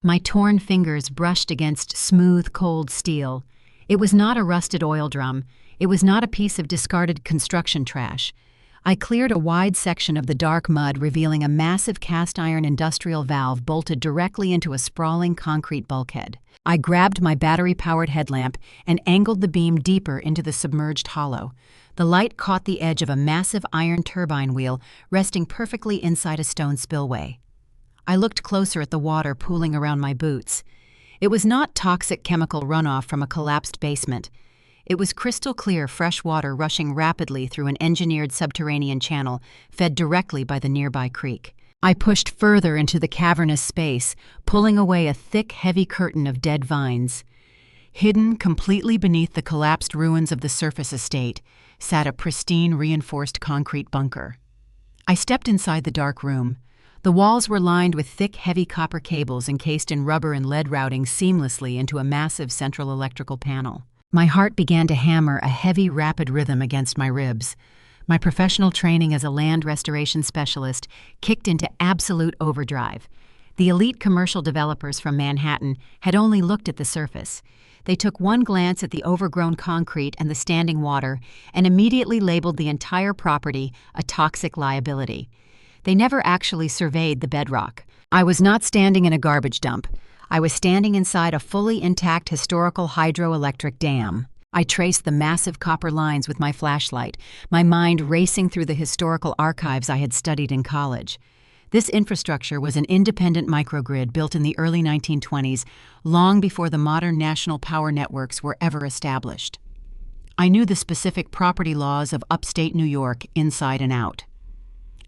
My torn fingers brushed against smooth, cold steel. It was not a rusted oil drum. It was not a piece of discarded construction trash. I cleared a wide section of the dark mud, revealing a massive cast-iron industrial valve bolted directly into a sprawling concrete bulkhead. I grabbed my battery-powered headlamp and angled the beam deeper into the submerged hollow. The light caught the edge of a massive iron turbine wheel resting perfectly inside a stone spillway. I looked closer at the water pooling around my boots. It was not toxic chemical runoff from a collapsed basement. It was crystal clear fresh water rushing rapidly through an engineered subterranean channel fed directly by the nearby creek. I pushed further into the cavernous space, pulling away a thick, heavy curtain of dead vines. Hidden completely beneath the collapsed ruins of the surface estate sat a pristine, reinforced concrete bunker. I stepped inside the dark room. The walls were lined with thick, heavy copper cables encased in rubber and lead routing seamlessly into a massive central electrical panel. My heart began to hammer a heavy, rapid rhythm against my ribs. My professional training as a land restoration specialist kicked into absolute overdrive. The elite commercial developers from Manhattan had only looked at the surface. They took one glance at the overgrown concrete and the standing water and immediately labeled the entire property a toxic liability. They never actually surveyed the bedrock. I was not standing in a garbage dump. I was standing inside a fully intact historical hydroelectric dam. I traced the massive copper lines with my flashlight, my mind racing through the historical archives I had studied in college. This infrastructure was an independent microgrid built in the early 1920s, long before the modern national power networks were ever established. I knew the specific property laws of upstate New York inside and out.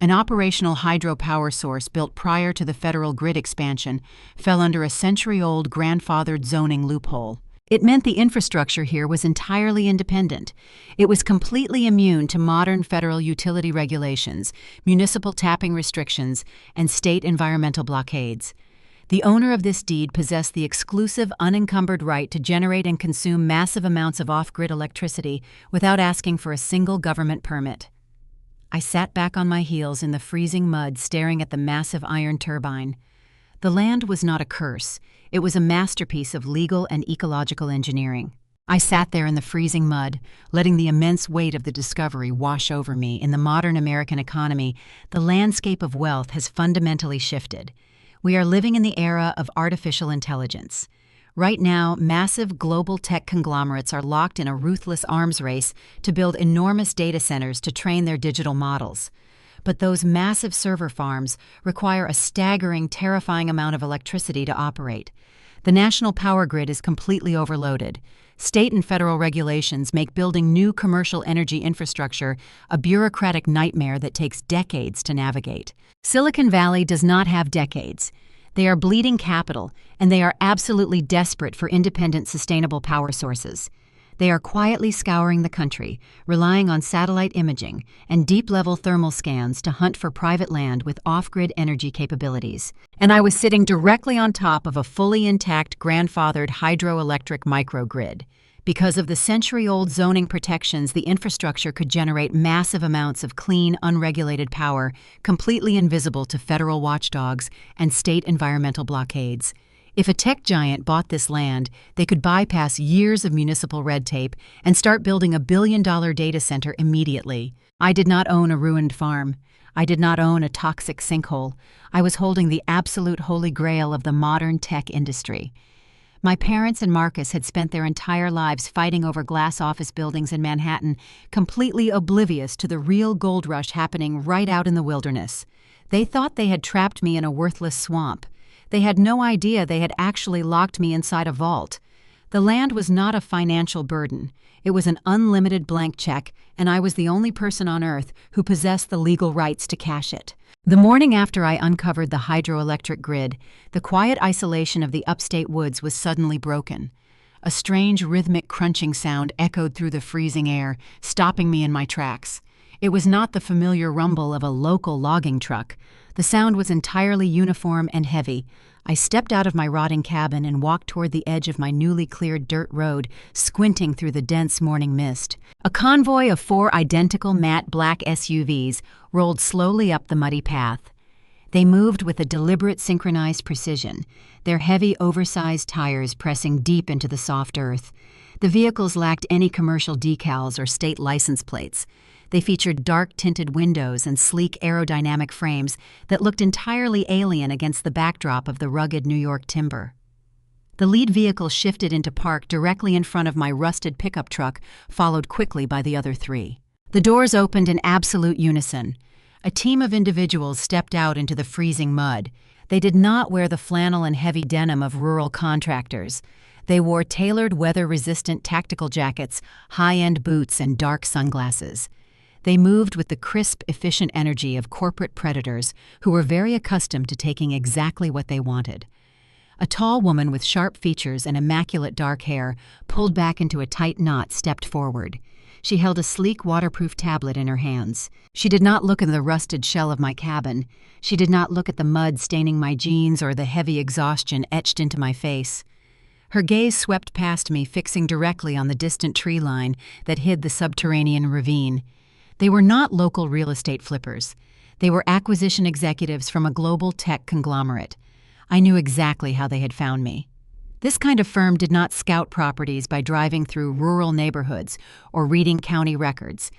An operational hydropower source built prior to the federal grid expansion fell under a century-old grandfathered zoning loophole. It meant the infrastructure here was entirely independent. It was completely immune to modern federal utility regulations, municipal tapping restrictions, and state environmental blockades. The owner of this deed possessed the exclusive, unencumbered right to generate and consume massive amounts of off-grid electricity without asking for a single government permit. I sat back on my heels in the freezing mud, staring at the massive iron turbine. The land was not a curse. It was a masterpiece of legal and ecological engineering. I sat there in the freezing mud, letting the immense weight of the discovery wash over me. In the modern American economy, the landscape of wealth has fundamentally shifted. We are living in the era of artificial intelligence. Right now, massive global tech conglomerates are locked in a ruthless arms race to build enormous data centers to train their digital models. But those massive server farms require a staggering, terrifying amount of electricity to operate. The national power grid is completely overloaded. State and federal regulations make building new commercial energy infrastructure a bureaucratic nightmare that takes decades to navigate. Silicon Valley does not have decades. They are bleeding capital, and they are absolutely desperate for independent, sustainable power sources. They are quietly scouring the country, relying on satellite imaging and deep-level thermal scans to hunt for private land with off-grid energy capabilities. And I was sitting directly on top of a fully intact, grandfathered hydroelectric microgrid. Because of the century-old zoning protections, the infrastructure could generate massive amounts of clean, unregulated power, completely invisible to federal watchdogs and state environmental blockades. If a tech giant bought this land, they could bypass years of municipal red tape and start building a billion-dollar data center immediately. I did not own a ruined farm. I did not own a toxic sinkhole. I was holding the absolute holy grail of the modern tech industry. My parents and Marcus had spent their entire lives fighting over glass office buildings in Manhattan, completely oblivious to the real gold rush happening right out in the wilderness. They thought they had trapped me in a worthless swamp. They had no idea they had actually locked me inside a vault. The land was not a financial burden. It was an unlimited blank check, and I was the only person on Earth who possessed the legal rights to cash it. The morning after I uncovered the hydroelectric grid, the quiet isolation of the upstate woods was suddenly broken. A strange rhythmic crunching sound echoed through the freezing air, stopping me in my tracks. It was not the familiar rumble of a local logging truck. The sound was entirely uniform and heavy. I stepped out of my rotting cabin and walked toward the edge of my newly cleared dirt road, squinting through the dense morning mist. A convoy of 4 identical matte black SUVs rolled slowly up the muddy path. They moved with a deliberate, synchronized precision, their heavy, oversized tires pressing deep into the soft earth. The vehicles lacked any commercial decals or state license plates. They featured dark-tinted windows and sleek aerodynamic frames that looked entirely alien against the backdrop of the rugged New York timber. The lead vehicle shifted into park directly in front of my rusted pickup truck, followed quickly by the other 3. The doors opened in absolute unison. A team of individuals stepped out into the freezing mud. They did not wear the flannel and heavy denim of rural contractors. They wore tailored, weather-resistant tactical jackets, high-end boots, and dark sunglasses. They moved with the crisp, efficient energy of corporate predators who were very accustomed to taking exactly what they wanted. A tall woman with sharp features and immaculate dark hair, pulled back into a tight knot, stepped forward. She held a sleek, waterproof tablet in her hands. She did not look in the rusted shell of my cabin. She did not look at the mud staining my jeans or the heavy exhaustion etched into my face. Her gaze swept past me, fixing directly on the distant tree line that hid the subterranean ravine. They were not local real estate flippers. They were acquisition executives from a global tech conglomerate. I knew exactly how they had found me. This kind of firm did not scout properties by driving through rural neighborhoods or reading county records.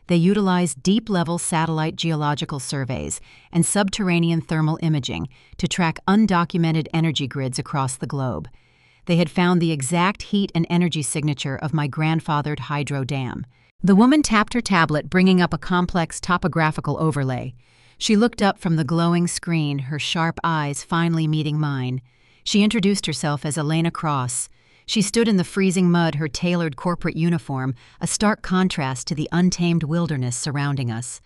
They utilized deep-level satellite geological surveys and subterranean thermal imaging to track undocumented energy grids across the globe. They had found the exact heat and energy signature of my grandfathered hydro dam. The woman tapped her tablet, bringing up a complex topographical overlay. She looked up from the glowing screen, her sharp eyes finally meeting mine. She introduced herself as Elena Cross. She stood in the freezing mud, her tailored corporate uniform, a stark contrast to the untamed wilderness surrounding us.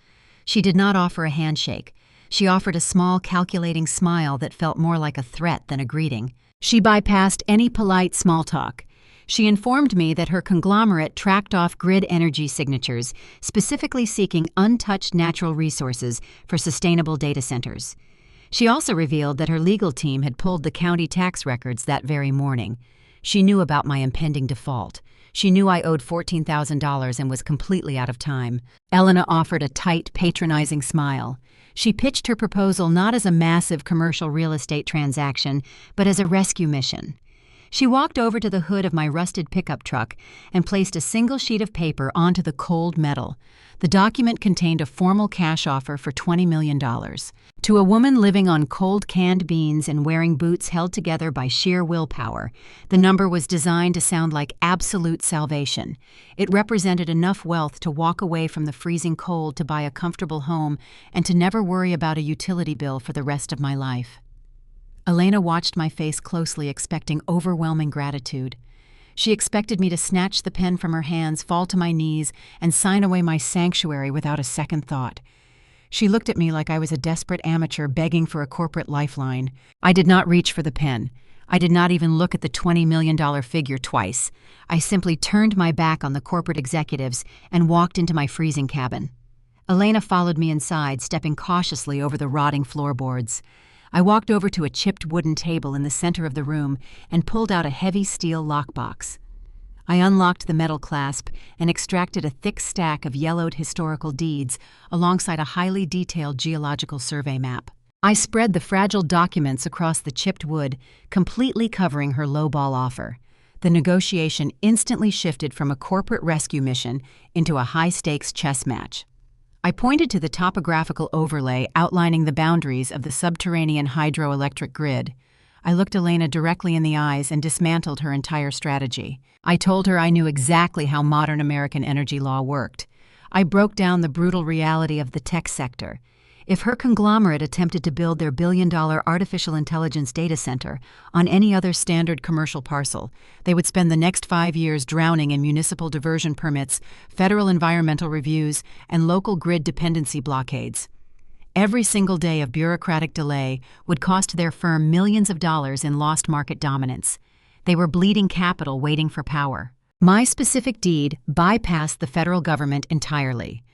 She did not offer a handshake. She offered a small, calculating smile that felt more like a threat than a greeting. She bypassed any polite small talk. She informed me that her conglomerate tracked off grid energy signatures, specifically seeking untouched natural resources for sustainable data centers. She also revealed that her legal team had pulled the county tax records that very morning. She knew about my impending default. She knew I owed $14,000 and was completely out of time. Elena offered a tight, patronizing smile. She pitched her proposal not as a massive commercial real estate transaction, but as a rescue mission. She walked over to the hood of my rusted pickup truck and placed a single sheet of paper onto the cold metal. The document contained a formal cash offer for $20 million. To a woman living on cold canned beans and wearing boots held together by sheer willpower, the number was designed to sound like absolute salvation. It represented enough wealth to walk away from the freezing cold to buy a comfortable home and to never worry about a utility bill for the rest of my life. Elena watched my face closely, expecting overwhelming gratitude. She expected me to snatch the pen from her hands, fall to my knees, and sign away my sanctuary without a second thought. She looked at me like I was a desperate amateur begging for a corporate lifeline. I did not reach for the pen. I did not even look at the $20 million figure twice. I simply turned my back on the corporate executives and walked into my freezing cabin. Elena followed me inside, stepping cautiously over the rotting floorboards. I walked over to a chipped wooden table in the center of the room and pulled out a heavy steel lockbox. I unlocked the metal clasp and extracted a thick stack of yellowed historical deeds alongside a highly detailed geological survey map. I spread the fragile documents across the chipped wood, completely covering her lowball offer. The negotiation instantly shifted from a corporate rescue mission into a high-stakes chess match. I pointed to the topographical overlay outlining the boundaries of the subterranean hydroelectric grid. I looked Elena directly in the eyes and dismantled her entire strategy. I told her I knew exactly how modern American energy law worked. I broke down the brutal reality of the tech sector. If her conglomerate attempted to build their billion-dollar artificial intelligence data center on any other standard commercial parcel, they would spend the next 5 years drowning in municipal diversion permits, federal environmental reviews, and local grid dependency blockades. Every single day of bureaucratic delay would cost their firm millions of dollars in lost market dominance. They were bleeding capital waiting for power. My specific deed bypassed the federal government entirely.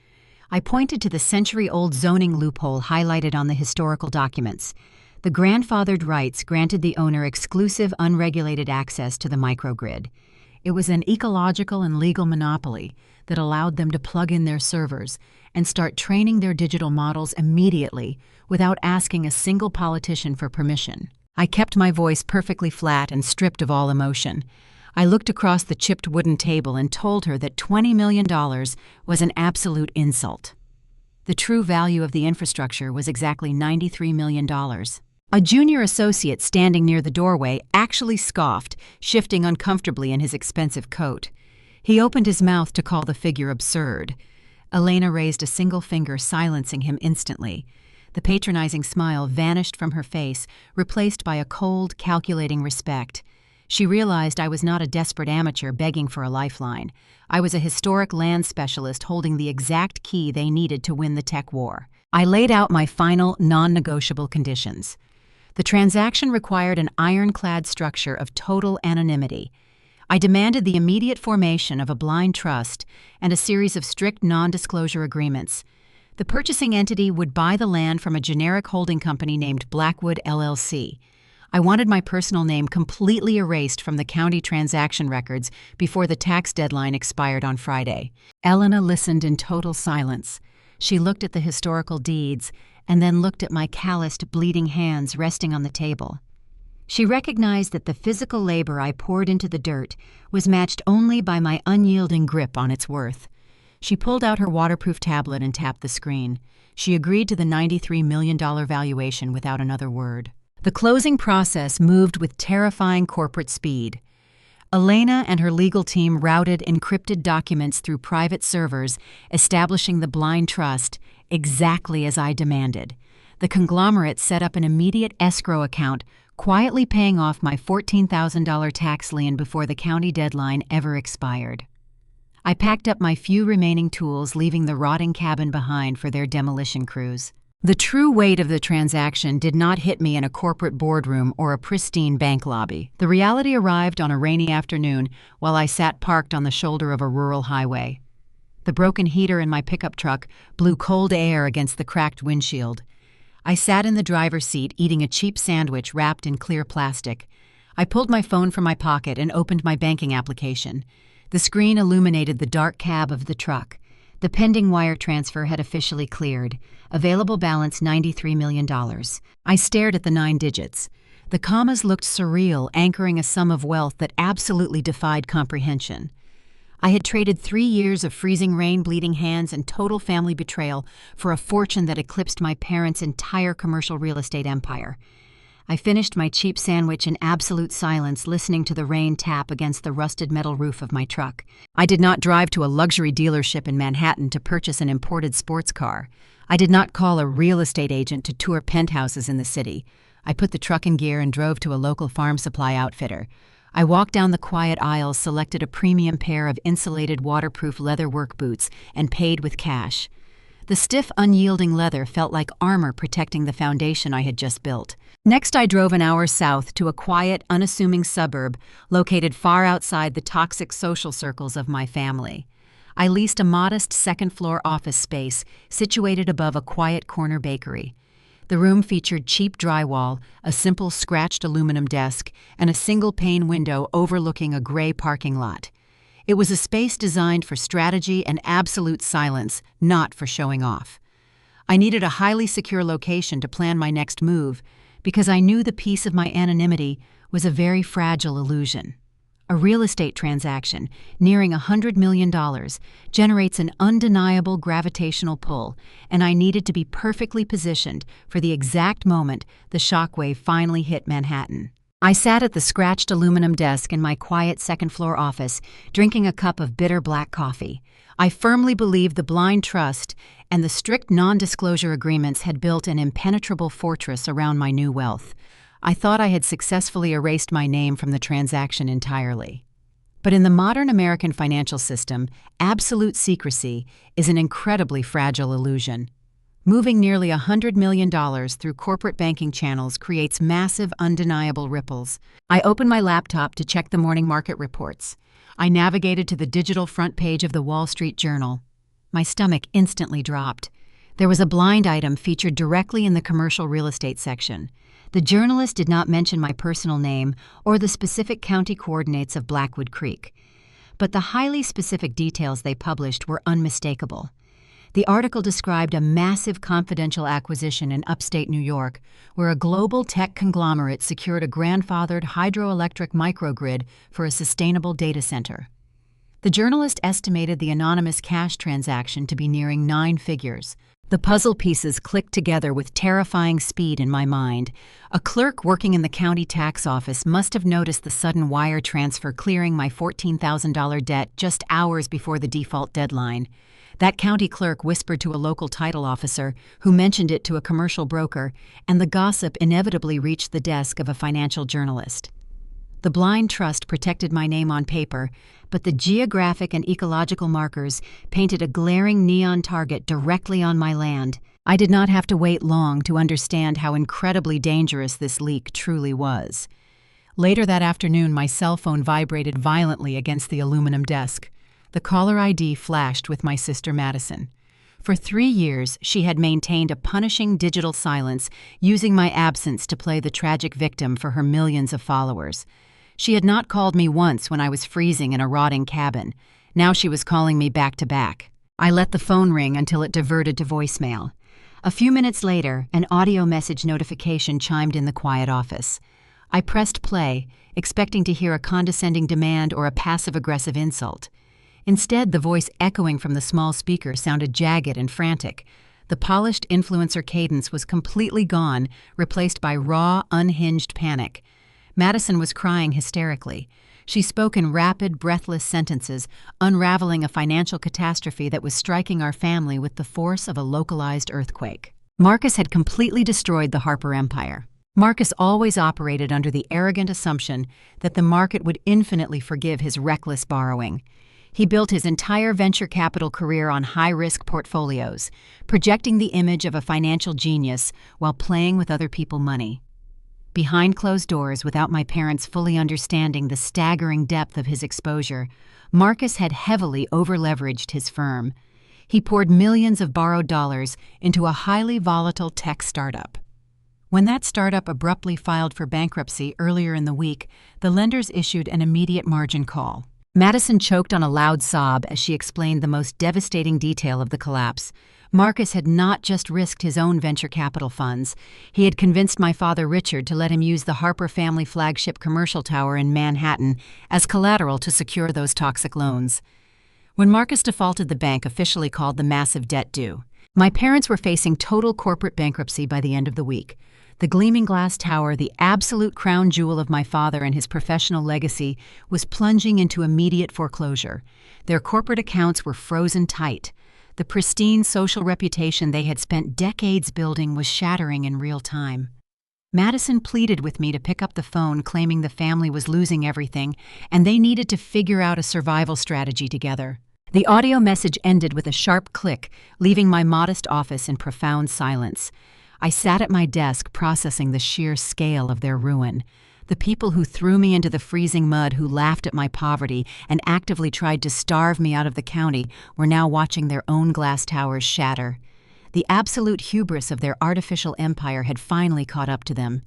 I pointed to the century-old zoning loophole highlighted on the historical documents. The grandfathered rights granted the owner exclusive, unregulated access to the microgrid. It was an ecological and legal monopoly that allowed them to plug in their servers and start training their digital models immediately without asking a single politician for permission. I kept my voice perfectly flat and stripped of all emotion. I looked across the chipped wooden table and told her that $20 million was an absolute insult. The true value of the infrastructure was exactly $93 million. A junior associate standing near the doorway actually scoffed, shifting uncomfortably in his expensive coat. He opened his mouth to call the figure absurd. Elena raised a single finger, silencing him instantly. The patronizing smile vanished from her face, replaced by a cold, calculating respect. She realized I was not a desperate amateur begging for a lifeline. I was a historic land specialist holding the exact key they needed to win the tech war. I laid out my final, non-negotiable conditions. The transaction required an ironclad structure of total anonymity. I demanded the immediate formation of a blind trust and a series of strict non-disclosure agreements. The purchasing entity would buy the land from a generic holding company named Blackwood LLC. I wanted my personal name completely erased from the county transaction records before the tax deadline expired on Friday. Elena listened in total silence. She looked at the historical deeds and then looked at my calloused, bleeding hands resting on the table. She recognized that the physical labor I poured into the dirt was matched only by my unyielding grip on its worth. She pulled out her waterproof tablet and tapped the screen. She agreed to the $93 million valuation without another word. The closing process moved with terrifying corporate speed. Elena and her legal team routed encrypted documents through private servers, establishing the blind trust exactly as I demanded. The conglomerate set up an immediate escrow account, quietly paying off my $14,000 tax lien before the county deadline ever expired. I packed up my few remaining tools, leaving the rotting cabin behind for their demolition crews. The true weight of the transaction did not hit me in a corporate boardroom or a pristine bank lobby. The reality arrived on a rainy afternoon while I sat parked on the shoulder of a rural highway. The broken heater in my pickup truck blew cold air against the cracked windshield. I sat in the driver's seat eating a cheap sandwich wrapped in clear plastic. I pulled my phone from my pocket and opened my banking application. The screen illuminated the dark cab of the truck. The pending wire transfer had officially cleared. Available balance $93 million. I stared at the 9 digits. The commas looked surreal, anchoring a sum of wealth that absolutely defied comprehension. I had traded 3 years of freezing rain, bleeding hands, and total family betrayal for a fortune that eclipsed my parents' entire commercial real estate empire. I finished my cheap sandwich in absolute silence, listening to the rain tap against the rusted metal roof of my truck. I did not drive to a luxury dealership in Manhattan to purchase an imported sports car. I did not call a real estate agent to tour penthouses in the city. I put the truck in gear and drove to a local farm supply outfitter. I walked down the quiet aisles, selected a premium pair of insulated waterproof leather work boots, and paid with cash. The stiff, unyielding leather felt like armor protecting the foundation I had just built. Next, I drove an hour south to a quiet, unassuming suburb located far outside the toxic social circles of my family. I leased a modest second-floor office space situated above a quiet corner bakery. The room featured cheap drywall, a simple scratched aluminum desk, and a single-pane window overlooking a gray parking lot. It was a space designed for strategy and absolute silence, not for showing off. I needed a highly secure location to plan my next move because I knew the peace of my anonymity was a very fragile illusion. A real estate transaction nearing $100 million generates an undeniable gravitational pull, and I needed to be perfectly positioned for the exact moment the shockwave finally hit Manhattan. I sat at the scratched aluminum desk in my quiet second-floor office, drinking a cup of bitter black coffee. I firmly believed the blind trust and the strict non-disclosure agreements had built an impenetrable fortress around my new wealth. I thought I had successfully erased my name from the transaction entirely. But in the modern American financial system, absolute secrecy is an incredibly fragile illusion. Moving nearly $100 million through corporate banking channels creates massive, undeniable ripples. I opened my laptop to check the morning market reports. I navigated to the digital front page of the Wall Street Journal. My stomach instantly dropped. There was a blind item featured directly in the commercial real estate section. The journalist did not mention my personal name or the specific county coordinates of Blackwood Creek. But the highly specific details they published were unmistakable. The article described a massive confidential acquisition in upstate New York, where a global tech conglomerate secured a grandfathered hydroelectric microgrid for a sustainable data center. The journalist estimated the anonymous cash transaction to be nearing 9 figures. The puzzle pieces clicked together with terrifying speed in my mind. A clerk working in the county tax office must have noticed the sudden wire transfer clearing my $14,000 debt just hours before the default deadline. That county clerk whispered to a local title officer, who mentioned it to a commercial broker, and the gossip inevitably reached the desk of a financial journalist. The blind trust protected my name on paper, but the geographic and ecological markers painted a glaring neon target directly on my land. I did not have to wait long to understand how incredibly dangerous this leak truly was. Later that afternoon, my cell phone vibrated violently against the aluminum desk. The caller ID flashed with my sister Madison. For 3 years, she had maintained a punishing digital silence, using my absence to play the tragic victim for her millions of followers. She had not called me once when I was freezing in a rotting cabin. Now she was calling me back to back. I let the phone ring until it diverted to voicemail. A few minutes later, an audio message notification chimed in the quiet office. I pressed play, expecting to hear a condescending demand or a passive-aggressive insult. Instead, the voice echoing from the small speaker sounded jagged and frantic. The polished influencer cadence was completely gone, replaced by raw, unhinged panic. Madison was crying hysterically. She spoke in rapid, breathless sentences, unraveling a financial catastrophe that was striking our family with the force of a localized earthquake. Marcus had completely destroyed the Harper empire. Marcus always operated under the arrogant assumption that the market would infinitely forgive his reckless borrowing. He built his entire venture capital career on high-risk portfolios, projecting the image of a financial genius while playing with other people's money. Behind closed doors, without my parents fully understanding the staggering depth of his exposure, Marcus had heavily over-leveraged his firm. He poured millions of borrowed dollars into a highly volatile tech startup. When that startup abruptly filed for bankruptcy earlier in the week, the lenders issued an immediate margin call. Madison choked on a loud sob as she explained the most devastating detail of the collapse. Marcus had not just risked his own venture capital funds. He had convinced my father Richard to let him use the Harper family flagship commercial tower in Manhattan as collateral to secure those toxic loans. When Marcus defaulted, the bank officially called the massive debt due. My parents were facing total corporate bankruptcy by the end of the week. The gleaming glass tower, the absolute crown jewel of my father and his professional legacy, was plunging into immediate foreclosure. Their corporate accounts were frozen tight. The pristine social reputation they had spent decades building was shattering in real time. Madison pleaded with me to pick up the phone, claiming the family was losing everything, and they needed to figure out a survival strategy together. The audio message ended with a sharp click, leaving my modest office in profound silence. I sat at my desk processing the sheer scale of their ruin. The people who threw me into the freezing mud, who laughed at my poverty and actively tried to starve me out of the county, were now watching their own glass towers shatter. The absolute hubris of their artificial empire had finally caught up to them.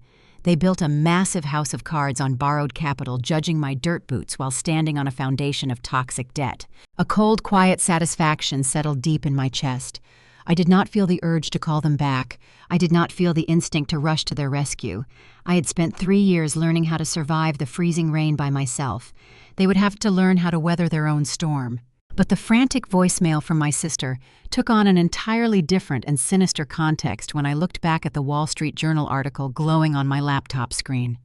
They built a massive house of cards on borrowed capital, judging my dirt boots while standing on a foundation of toxic debt. A cold, quiet satisfaction settled deep in my chest. I did not feel the urge to call them back. I did not feel the instinct to rush to their rescue. I had spent 3 years learning how to survive the freezing rain by myself. They would have to learn how to weather their own storm. But the frantic voicemail from my sister took on an entirely different and sinister context when I looked back at the Wall Street Journal article glowing on my laptop screen.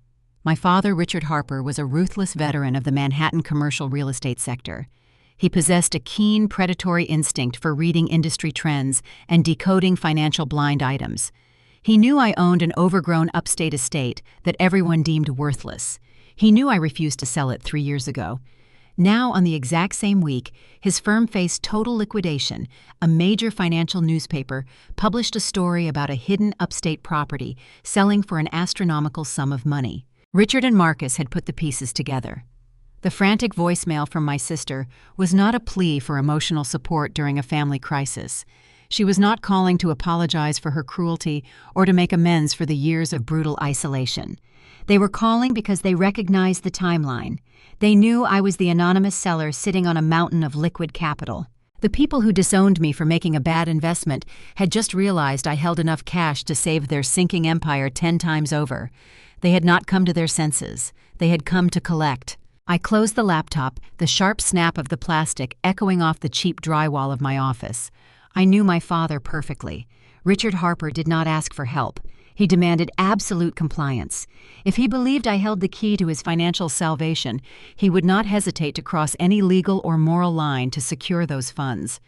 My father, Richard Harper, was a ruthless veteran of the Manhattan commercial real estate sector. He possessed a keen predatory instinct for reading industry trends and decoding financial blind items. He knew I owned an overgrown upstate estate that everyone deemed worthless. He knew I refused to sell it 3 years ago. Now, on the exact same week, his firm faced total liquidation. A major financial newspaper published a story about a hidden upstate property selling for an astronomical sum of money. Richard and Marcus had put the pieces together. The frantic voicemail from my sister was not a plea for emotional support during a family crisis. She was not calling to apologize for her cruelty or to make amends for the years of brutal isolation. They were calling because they recognized the timeline. They knew I was the anonymous seller sitting on a mountain of liquid capital. The people who disowned me for making a bad investment had just realized I held enough cash to save their sinking empire 10 times over. They had not come to their senses. They had come to collect. I closed the laptop, the sharp snap of the plastic echoing off the cheap drywall of my office. I knew my father perfectly. Richard Harper did not ask for help. He demanded absolute compliance. If he believed I held the key to his financial salvation, he would not hesitate to cross any legal or moral line to secure those funds.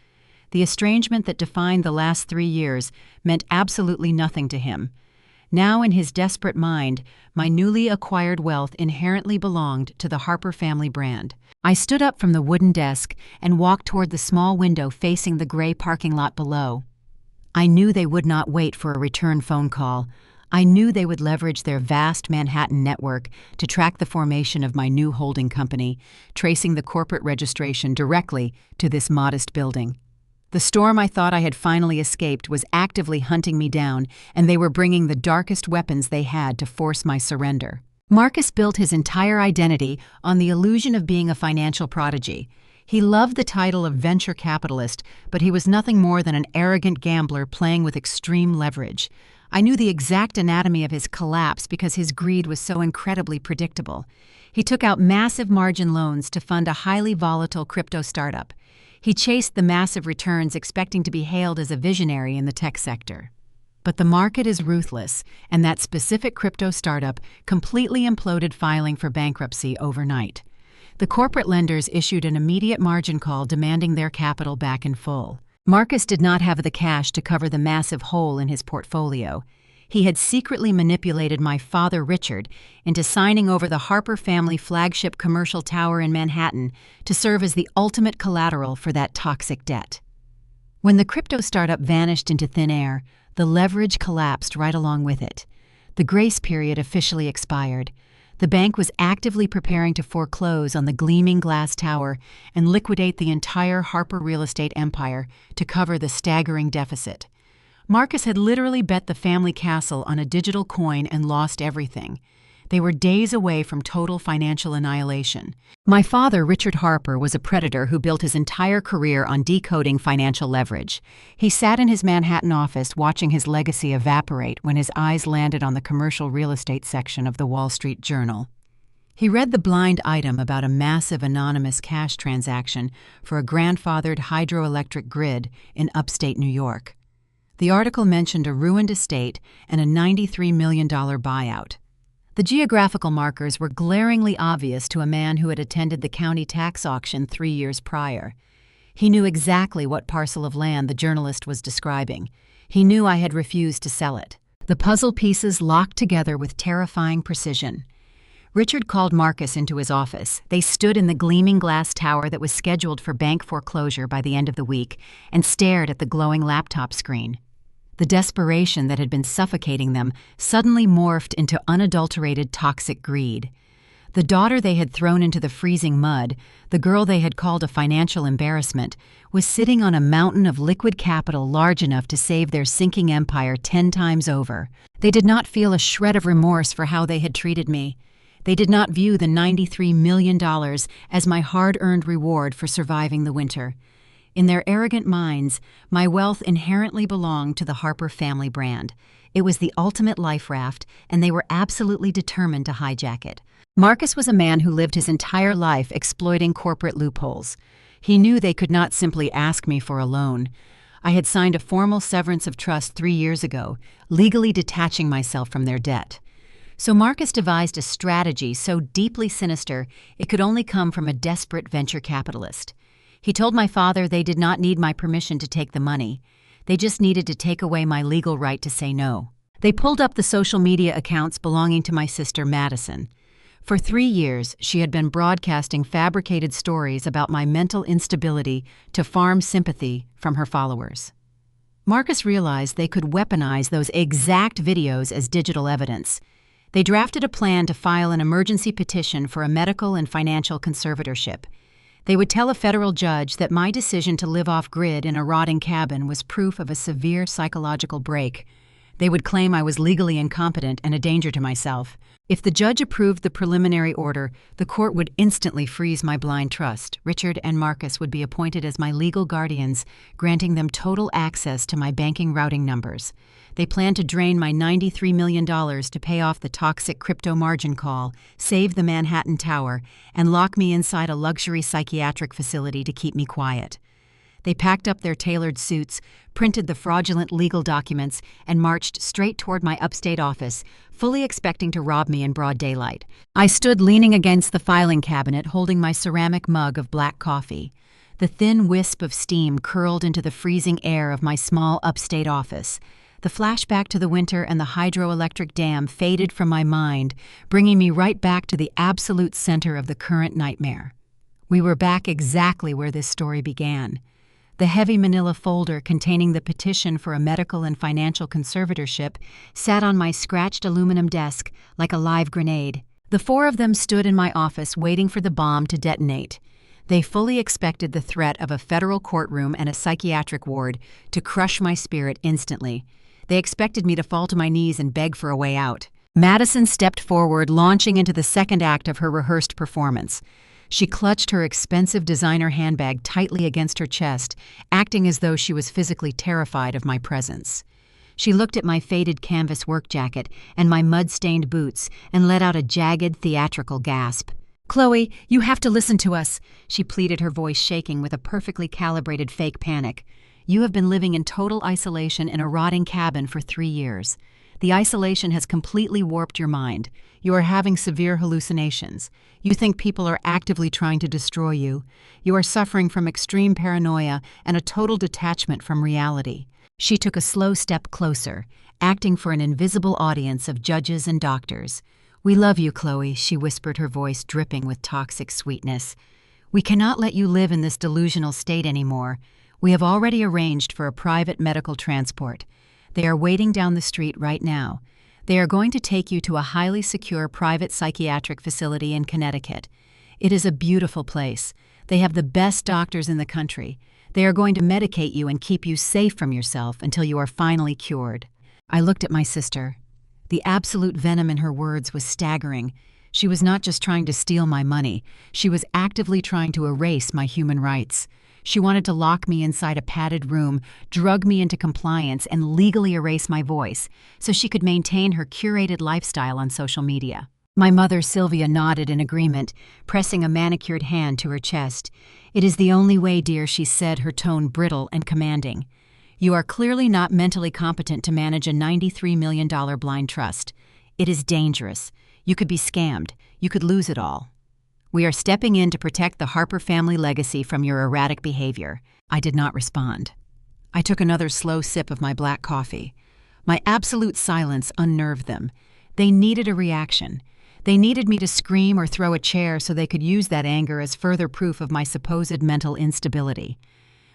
The estrangement that defined the last 3 years meant absolutely nothing to him. Now, in his desperate mind, my newly acquired wealth inherently belonged to the Harper family brand. I stood up from the wooden desk and walked toward the small window facing the gray parking lot below. I knew they would not wait for a return phone call. I knew they would leverage their vast Manhattan network to track the formation of my new holding company, tracing the corporate registration directly to this modest building. The storm I thought I had finally escaped was actively hunting me down, and they were bringing the darkest weapons they had to force my surrender. Marcus built his entire identity on the illusion of being a financial prodigy. He loved the title of venture capitalist, but he was nothing more than an arrogant gambler playing with extreme leverage. I knew the exact anatomy of his collapse because his greed was so incredibly predictable. He took out massive margin loans to fund a highly volatile crypto startup. He chased the massive returns, expecting to be hailed as a visionary in the tech sector. But the market is ruthless, and that specific crypto startup completely imploded, filing for bankruptcy overnight. The corporate lenders issued an immediate margin call demanding their capital back in full. Marcus did not have the cash to cover the massive hole in his portfolio. He had secretly manipulated my father, Richard, into signing over the Harper family flagship commercial tower in Manhattan to serve as the ultimate collateral for that toxic debt. When the crypto startup vanished into thin air, the leverage collapsed right along with it. The grace period officially expired. The bank was actively preparing to foreclose on the gleaming glass tower and liquidate the entire Harper real estate empire to cover the staggering deficit. Marcus had literally bet the family castle on a digital coin and lost everything. They were days away from total financial annihilation. My father, Richard Harper, was a predator who built his entire career on decoding financial leverage. He sat in his Manhattan office watching his legacy evaporate when his eyes landed on the commercial real estate section of the Wall Street Journal. He read the blind item about a massive anonymous cash transaction for a grandfathered hydroelectric grid in upstate New York. The article mentioned a ruined estate and a $93 million buyout. The geographical markers were glaringly obvious to a man who had attended the county tax auction 3 years prior. He knew exactly what parcel of land the journalist was describing. He knew I had refused to sell it. The puzzle pieces locked together with terrifying precision. Richard called Marcus into his office. They stood in the gleaming glass tower that was scheduled for bank foreclosure by the end of the week and stared at the glowing laptop screen. The desperation that had been suffocating them suddenly morphed into unadulterated toxic greed. The daughter they had thrown into the freezing mud, the girl they had called a financial embarrassment, was sitting on a mountain of liquid capital large enough to save their sinking empire 10 times over. They did not feel a shred of remorse for how they had treated me. They did not view the $93 million as my hard-earned reward for surviving the winter. In their arrogant minds, my wealth inherently belonged to the Harper family brand. It was the ultimate life raft, and they were absolutely determined to hijack it. Marcus was a man who lived his entire life exploiting corporate loopholes. He knew they could not simply ask me for a loan. I had signed a formal severance of trust 3 years ago, legally detaching myself from their debt. So Marcus devised a strategy so deeply sinister it could only come from a desperate venture capitalist. He told my father they did not need my permission to take the money. They just needed to take away my legal right to say no. They pulled up the social media accounts belonging to my sister Madison. For 3 years, she had been broadcasting fabricated stories about my mental instability to farm sympathy from her followers. Marcus realized they could weaponize those exact videos as digital evidence. They drafted a plan to file an emergency petition for a medical and financial conservatorship. They would tell a federal judge that my decision to live off-grid in a rotting cabin was proof of a severe psychological break. They would claim I was legally incompetent and a danger to myself. If the judge approved the preliminary order, the court would instantly freeze my blind trust. Richard and Marcus would be appointed as my legal guardians, granting them total access to my banking routing numbers. They planned to drain my $93 million to pay off the toxic crypto margin call, save the Manhattan Tower, and lock me inside a luxury psychiatric facility to keep me quiet. They packed up their tailored suits, printed the fraudulent legal documents, and marched straight toward my upstate office, fully expecting to rob me in broad daylight. I stood leaning against the filing cabinet, holding my ceramic mug of black coffee. The thin wisp of steam curled into the freezing air of my small upstate office. The flashback to the winter and the hydroelectric dam faded from my mind, bringing me right back to the absolute center of the current nightmare. We were back exactly where this story began. The heavy manila folder containing the petition for a medical and financial conservatorship sat on my scratched aluminum desk like a live grenade. The 4 of them stood in my office waiting for the bomb to detonate. They fully expected the threat of a federal courtroom and a psychiatric ward to crush my spirit instantly. They expected me to fall to my knees and beg for a way out. Madison stepped forward, launching into the second act of her rehearsed performance. She clutched her expensive designer handbag tightly against her chest, acting as though she was physically terrified of my presence. She looked at my faded canvas work jacket and my mud-stained boots and let out a jagged, theatrical gasp. "Chloe, you have to listen to us," she pleaded, her voice shaking with a perfectly calibrated fake panic. "You have been living in total isolation in a rotting cabin for 3 years. The isolation has completely warped your mind. You are having severe hallucinations. You think people are actively trying to destroy you. You are suffering from extreme paranoia and a total detachment from reality. She took a slow step closer, acting for an invisible audience of judges and doctors. "We love you, Chloe," she whispered, her voice dripping with toxic sweetness. "We cannot let you live in this delusional state anymore. We have already arranged for a private medical transport. They are waiting down the street right now. They are going to take you to a highly secure private psychiatric facility in Connecticut. It is a beautiful place. They have the best doctors in the country. They are going to medicate you and keep you safe from yourself until you are finally cured." I looked at my sister. The absolute venom in her words was staggering. She was not just trying to steal my money. She was actively trying to erase my human rights. She wanted to lock me inside a padded room, drug me into compliance, and legally erase my voice so she could maintain her curated lifestyle on social media. My mother, Sylvia, nodded in agreement, pressing a manicured hand to her chest. "It is the only way, dear," she said, her tone brittle and commanding. "You are clearly not mentally competent to manage a $93 million blind trust. It is dangerous. You could be scammed. You could lose it all. We are stepping in to protect the Harper family legacy from your erratic behavior." I did not respond. I took another slow sip of my black coffee. My absolute silence unnerved them. They needed a reaction. They needed me to scream or throw a chair so they could use that anger as further proof of my supposed mental instability.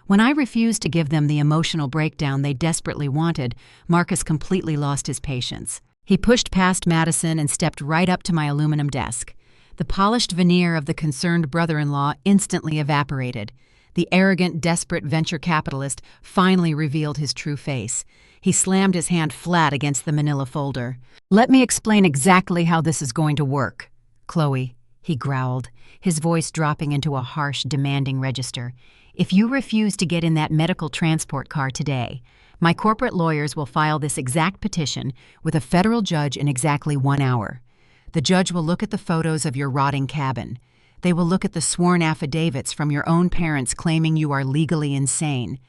When I refused to give them the emotional breakdown they desperately wanted, Marcus completely lost his patience. He pushed past Madison and stepped right up to my aluminum desk. The polished veneer of the concerned brother-in-law instantly evaporated. The arrogant, desperate venture capitalist finally revealed his true face. He slammed his hand flat against the manila folder. "Let me explain exactly how this is going to work, Chloe," he growled, his voice dropping into a harsh, demanding register. "If you refuse to get in that medical transport car today, my corporate lawyers will file this exact petition with a federal judge in exactly 1 hour. The judge will look at the photos of your rotting cabin. They will look at the sworn affidavits from your own parents claiming you are legally insane.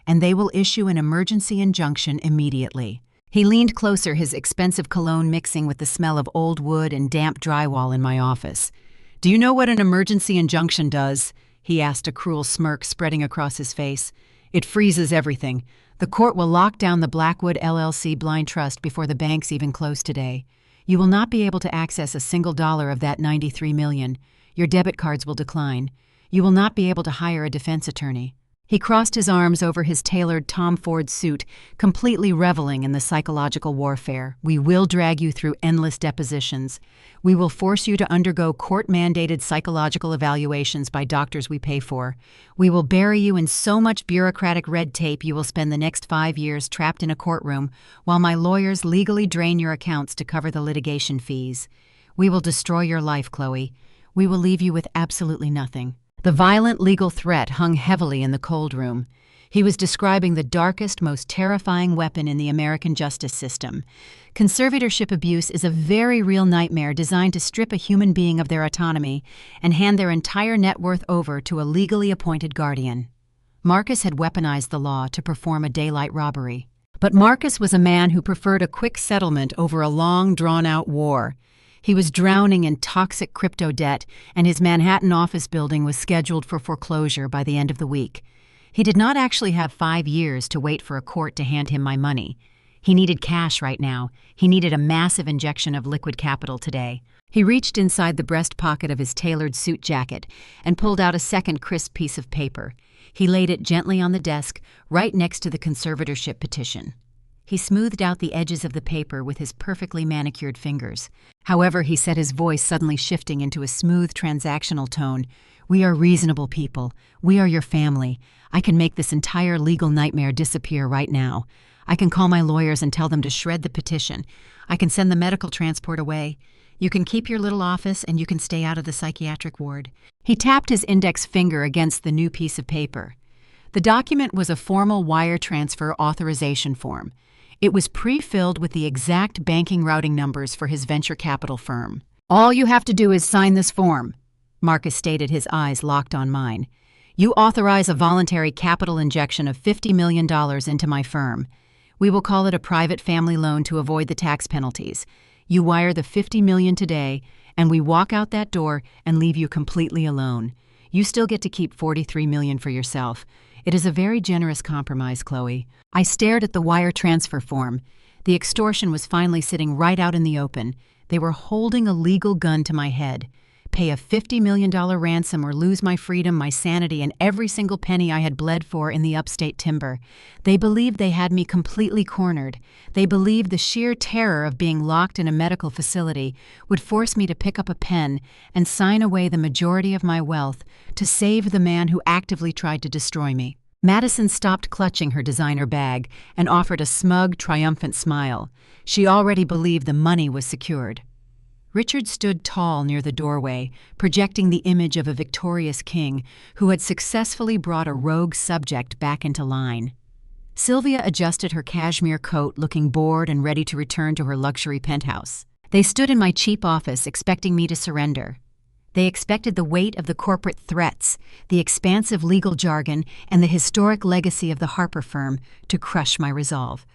And they will issue an emergency injunction immediately." He leaned closer, his expensive cologne mixing with the smell of old wood and damp drywall in my office. "Do you know what an emergency injunction does?" he asked, a cruel smirk spreading across his face. "It freezes everything. The court will lock down the Blackwood LLC blind trust before the banks even close today. You will not be able to access a single dollar of that $93 million. Your debit cards will decline. You will not be able to hire a defense attorney." He crossed his arms over his tailored Tom Ford suit, completely reveling in the psychological warfare. "We will drag you through endless depositions. We will force you to undergo court-mandated psychological evaluations by doctors we pay for. We will bury you in so much bureaucratic red tape you will spend the next 5 years trapped in a courtroom while my lawyers legally drain your accounts to cover the litigation fees. We will destroy your life, Chloe. We will leave you with absolutely nothing." The violent legal threat hung heavily in the cold room. He was describing the darkest, most terrifying weapon in the American justice system. Conservatorship abuse is a very real nightmare designed to strip a human being of their autonomy and hand their entire net worth over to a legally appointed guardian. Marcus had weaponized the law to perform a daylight robbery. But Marcus was a man who preferred a quick settlement over a long, drawn-out war. He was drowning in toxic crypto debt, and his Manhattan office building was scheduled for foreclosure by the end of the week. He did not actually have 5 years to wait for a court to hand him my money. He needed cash right now. He needed a massive injection of liquid capital today. He reached inside the breast pocket of his tailored suit jacket and pulled out a second crisp piece of paper. He laid it gently on the desk, right next to the conservatorship petition. He smoothed out the edges of the paper with his perfectly manicured fingers. "However," he said, his voice suddenly shifting into a smooth, transactional tone, "we are reasonable people. We are your family. I can make this entire legal nightmare disappear right now. I can call my lawyers and tell them to shred the petition. I can send the medical transport away. You can keep your little office and you can stay out of the psychiatric ward." He tapped his index finger against the new piece of paper. The document was a formal wire transfer authorization form. It was pre-filled with the exact banking routing numbers for his venture capital firm. "All you have to do is sign this form," Marcus stated, his eyes locked on mine. "You authorize a voluntary capital injection of $50 million into my firm. We will call it a private family loan to avoid the tax penalties. You wire the $50 million today, and we walk out that door and leave you completely alone. You still get to keep $43 million for yourself. It is a very generous compromise, Chloe. I stared at the wire transfer form. The extortion was finally sitting right out in the open. They were holding a legal gun to my head. Pay a $50 million ransom or lose my freedom, my sanity, and every single penny I had bled for in the upstate timber. They believed they had me completely cornered. They believed the sheer terror of being locked in a medical facility would force me to pick up a pen and sign away the majority of my wealth to save the man who actively tried to destroy me. Madison stopped clutching her designer bag and offered a smug, triumphant smile. She already believed the money was secured. Richard stood tall near the doorway, projecting the image of a victorious king who had successfully brought a rogue subject back into line. Sylvia adjusted her cashmere coat, looking bored and ready to return to her luxury penthouse. They stood in my cheap office, expecting me to surrender. They expected the weight of the corporate threats, the expansive legal jargon, and the historic legacy of the Harper firm to crush my resolve.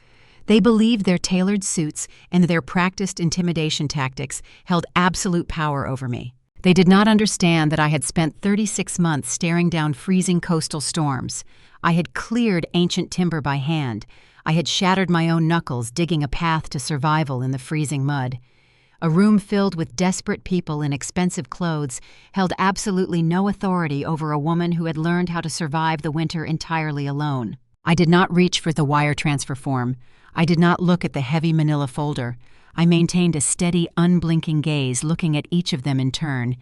They believed their tailored suits and their practiced intimidation tactics held absolute power over me. They did not understand that I had spent 36 months staring down freezing coastal storms. I had cleared ancient timber by hand. I had shattered my own knuckles digging a path to survival in the freezing mud. A room filled with desperate people in expensive clothes held absolutely no authority over a woman who had learned how to survive the winter entirely alone. I did not reach for the wire transfer form. I did not look at the heavy manila folder. I maintained a steady, unblinking gaze, looking at each of them in turn.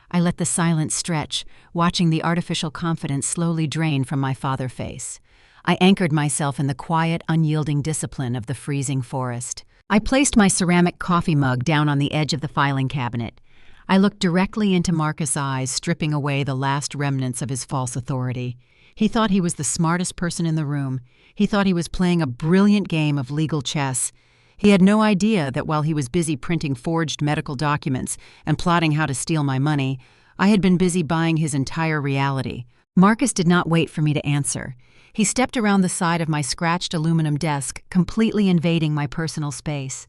I let the silence stretch, watching the artificial confidence slowly drain from my father's face. I anchored myself in the quiet, unyielding discipline of the freezing forest. I placed my ceramic coffee mug down on the edge of the filing cabinet. I looked directly into Marcus' eyes, stripping away the last remnants of his false authority. He thought he was the smartest person in the room. He thought he was playing a brilliant game of legal chess. He had no idea that while he was busy printing forged medical documents and plotting how to steal my money, I had been busy buying his entire reality. Marcus did not wait for me to answer. He stepped around the side of my scratched aluminum desk, completely invading my personal space.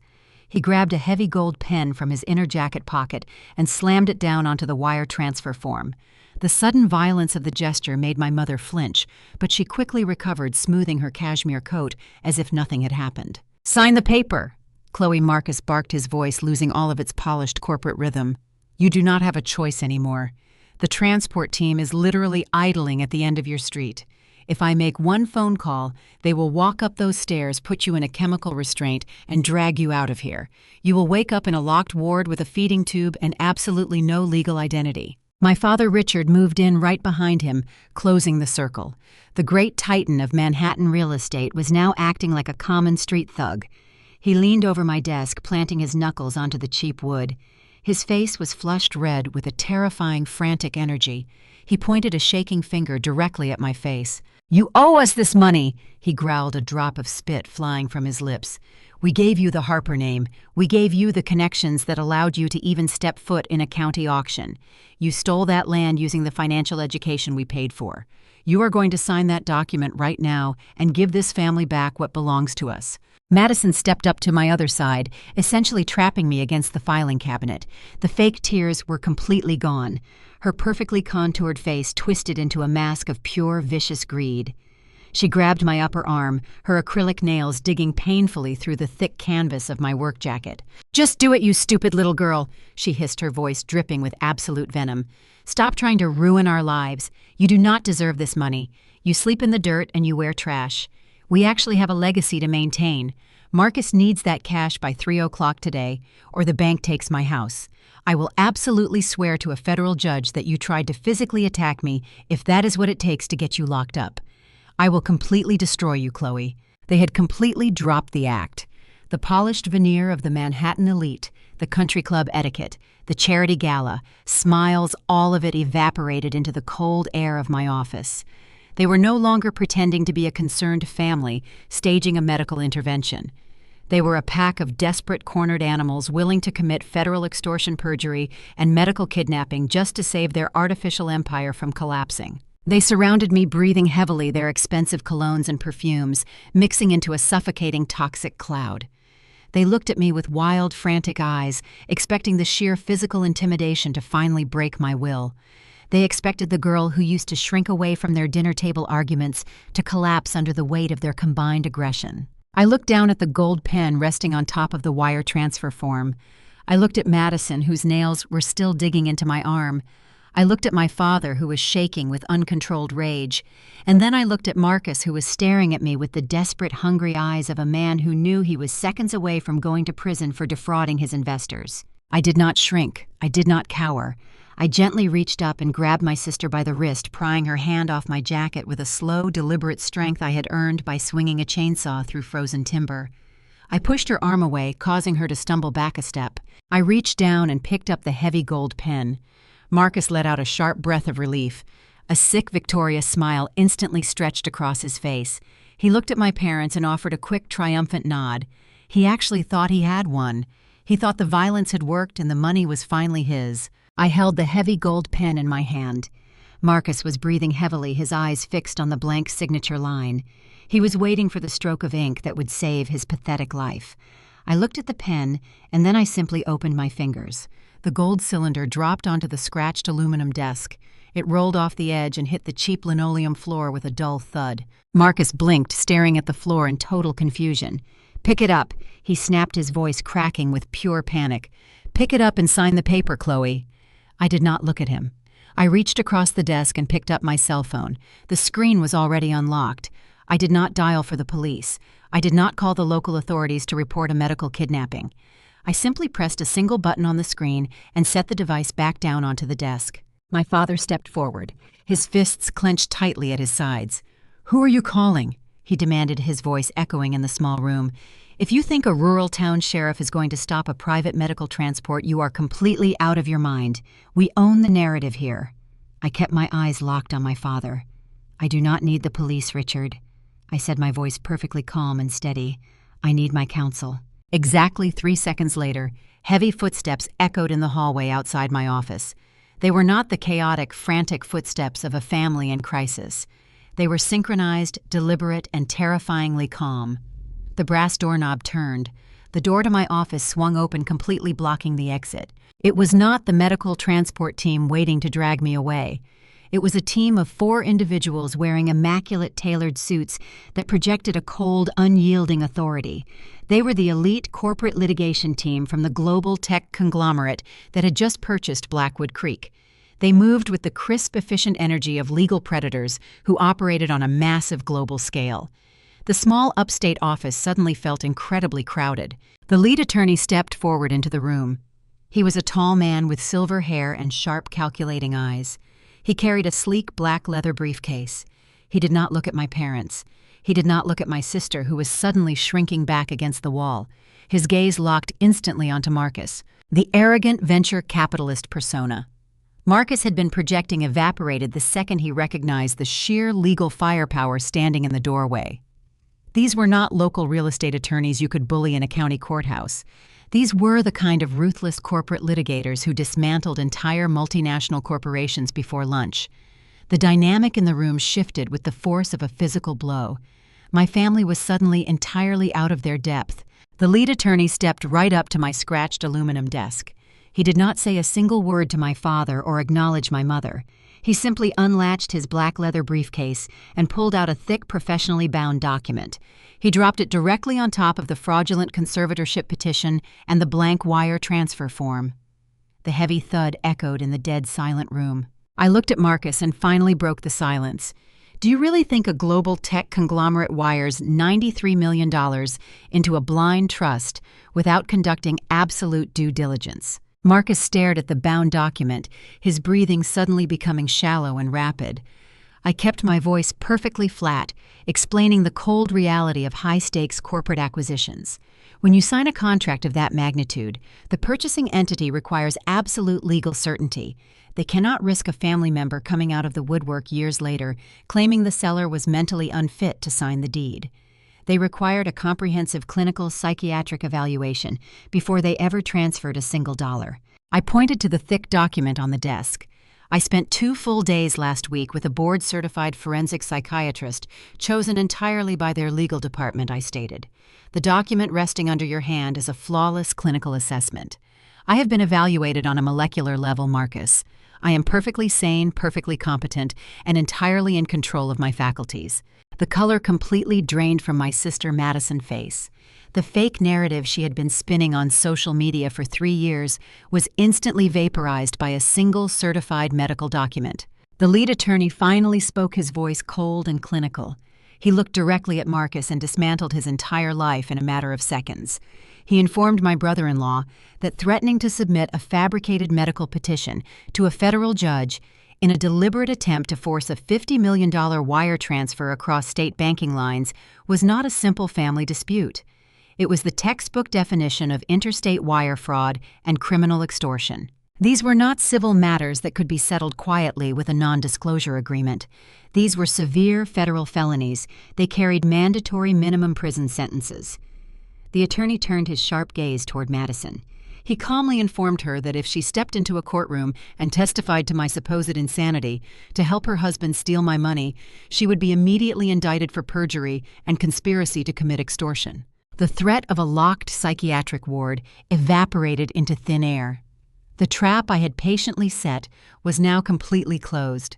He grabbed a heavy gold pen from his inner jacket pocket and slammed it down onto the wire transfer form. The sudden violence of the gesture made my mother flinch, but she quickly recovered, smoothing her cashmere coat as if nothing had happened. "Sign the paper!" Chloe. Marcus barked, his voice losing all of its polished corporate rhythm. "You do not have a choice anymore. The transport team is literally idling at the end of your street. If I make one phone call, they will walk up those stairs, put you in a chemical restraint, and drag you out of here. You will wake up in a locked ward with a feeding tube and absolutely no legal identity." My father Richard moved in right behind him, closing the circle. The great titan of Manhattan real estate was now acting like a common street thug. He leaned over my desk, planting his knuckles onto the cheap wood. His face was flushed red with a terrifying, frantic energy. He pointed a shaking finger directly at my face. "You owe us this money!" he growled, a drop of spit flying from his lips. "We gave you the Harper name. We gave you the connections that allowed you to even step foot in a county auction. You stole that land using the financial education we paid for. You are going to sign that document right now and give this family back what belongs to us." Madison stepped up to my other side, essentially trapping me against the filing cabinet. The fake tears were completely gone. Her perfectly contoured face twisted into a mask of pure, vicious greed. She grabbed my upper arm, her acrylic nails digging painfully through the thick canvas of my work jacket. "Just do it, you stupid little girl," she hissed, her voice dripping with absolute venom. "Stop trying to ruin our lives. You do not deserve this money. You sleep in the dirt and you wear trash. We actually have a legacy to maintain. Marcus needs that cash by 3 o'clock today, or the bank takes my house. I will absolutely swear to a federal judge that you tried to physically attack me if that is what it takes to get you locked up. I will completely destroy you, Chloe." They had completely dropped the act. The polished veneer of the Manhattan elite, the country club etiquette, the charity gala, smiles, all of it evaporated into the cold air of my office. They were no longer pretending to be a concerned family staging a medical intervention. They were a pack of desperate, cornered animals willing to commit federal extortion, perjury, and medical kidnapping just to save their artificial empire from collapsing. They surrounded me, breathing heavily their expensive colognes and perfumes, mixing into a suffocating, toxic cloud. They looked at me with wild, frantic eyes, expecting the sheer physical intimidation to finally break my will. They expected the girl who used to shrink away from their dinner table arguments to collapse under the weight of their combined aggression. I looked down at the gold pen resting on top of the wire transfer form. I looked at Madison, whose nails were still digging into my arm. I looked at my father, who was shaking with uncontrolled rage. And then I looked at Marcus, who was staring at me with the desperate, hungry eyes of a man who knew he was seconds away from going to prison for defrauding his investors. I did not shrink. I did not cower. I gently reached up and grabbed my sister by the wrist, prying her hand off my jacket with a slow, deliberate strength I had earned by swinging a chainsaw through frozen timber. I pushed her arm away, causing her to stumble back a step. I reached down and picked up the heavy gold pen. Marcus let out a sharp breath of relief. A sick, victorious smile instantly stretched across his face. He looked at my parents and offered a quick, triumphant nod. He actually thought he had won. He thought the violence had worked and the money was finally his. I held the heavy gold pen in my hand. Marcus was breathing heavily, his eyes fixed on the blank signature line. He was waiting for the stroke of ink that would save his pathetic life. I looked at the pen, and then I simply opened my fingers. The gold cylinder dropped onto the scratched aluminum desk. It rolled off the edge and hit the cheap linoleum floor with a dull thud. Marcus blinked, staring at the floor in total confusion. "Pick it up," he snapped, his voice cracking with pure panic. "Pick it up and sign the paper, Chloe." I did not look at him. I reached across the desk and picked up my cell phone. The screen was already unlocked. I did not dial for the police. I did not call the local authorities to report a medical kidnapping. I simply pressed a single button on the screen and set the device back down onto the desk. My father stepped forward, his fists clenched tightly at his sides. "Who are you calling?" he demanded, his voice echoing in the small room. "If you think a rural town sheriff is going to stop a private medical transport, you are completely out of your mind. We own the narrative here." I kept my eyes locked on my father. "I do not need the police, Richard," I said, my voice perfectly calm and steady. "I need my counsel." Exactly 3 seconds later, heavy footsteps echoed in the hallway outside my office. They were not the chaotic, frantic footsteps of a family in crisis. They were synchronized, deliberate, and terrifyingly calm. The brass doorknob turned. The door to my office swung open, completely blocking the exit. It was not the medical transport team waiting to drag me away. It was a team of 4 individuals wearing immaculate tailored suits that projected a cold, unyielding authority. They were the elite corporate litigation team from the global tech conglomerate that had just purchased Blackwood Creek. They moved with the crisp, efficient energy of legal predators who operated on a massive global scale. The small upstate office suddenly felt incredibly crowded. The lead attorney stepped forward into the room. He was a tall man with silver hair and sharp, calculating eyes. He carried a sleek black leather briefcase. He did not look at my parents. He did not look at my sister, who was suddenly shrinking back against the wall. His gaze locked instantly onto Marcus, the arrogant venture capitalist persona. Marcus had been projecting evaporated the second he recognized the sheer legal firepower standing in the doorway. These were not local real estate attorneys you could bully in a county courthouse. These were the kind of ruthless corporate litigators who dismantled entire multinational corporations before lunch. The dynamic in the room shifted with the force of a physical blow. My family was suddenly entirely out of their depth. The lead attorney stepped right up to my scratched aluminum desk. He did not say a single word to my father or acknowledge my mother. He simply unlatched his black leather briefcase and pulled out a thick, professionally bound document. He dropped it directly on top of the fraudulent conservatorship petition and the blank wire transfer form. The heavy thud echoed in the dead, silent room. I looked at Marcus and finally broke the silence. "Do you really think a global tech conglomerate wires $93 million into a blind trust without conducting absolute due diligence?" Marcus stared at the bound document, his breathing suddenly becoming shallow and rapid. I kept my voice perfectly flat, explaining the cold reality of high-stakes corporate acquisitions. When you sign a contract of that magnitude, the purchasing entity requires absolute legal certainty. They cannot risk a family member coming out of the woodwork years later, claiming the seller was mentally unfit to sign the deed. They required a comprehensive clinical psychiatric evaluation before they ever transferred a single dollar. I pointed to the thick document on the desk. "I spent 2 full days last week with a board-certified forensic psychiatrist chosen entirely by their legal department," I stated. "The document resting under your hand is a flawless clinical assessment. I have been evaluated on a molecular level, Marcus. I am perfectly sane, perfectly competent, and entirely in control of my faculties. The color completely drained from my sister Madison's face. The fake narrative she had been spinning on social media for 3 years was instantly vaporized by a single certified medical document. The lead attorney finally spoke, his voice cold and clinical. He looked directly at Marcus and dismantled his entire life in a matter of seconds. He informed my brother-in-law that threatening to submit a fabricated medical petition to a federal judge in a deliberate attempt to force a $50 million wire transfer across state banking lines was not a simple family dispute. It was the textbook definition of interstate wire fraud and criminal extortion. These were not civil matters that could be settled quietly with a non-disclosure agreement. These were severe federal felonies. They carried mandatory minimum prison sentences. The attorney turned his sharp gaze toward Madison. He calmly informed her that if she stepped into a courtroom and testified to my supposed insanity to help her husband steal my money, she would be immediately indicted for perjury and conspiracy to commit extortion. The threat of a locked psychiatric ward evaporated into thin air. The trap I had patiently set was now completely closed.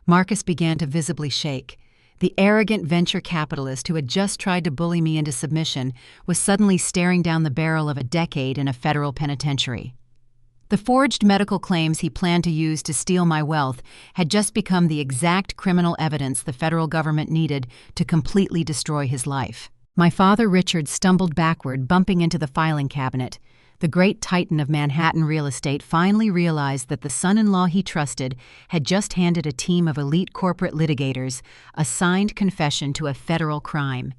Marcus began to visibly shake. The arrogant venture capitalist who had just tried to bully me into submission was suddenly staring down the barrel of a decade in a federal penitentiary. The forged medical claims he planned to use to steal my wealth had just become the exact criminal evidence the federal government needed to completely destroy his life. My father, Richard, stumbled backward, bumping into the filing cabinet. The great titan of Manhattan real estate finally realized that the son-in-law he trusted had just handed a team of elite corporate litigators a signed confession to a federal crime.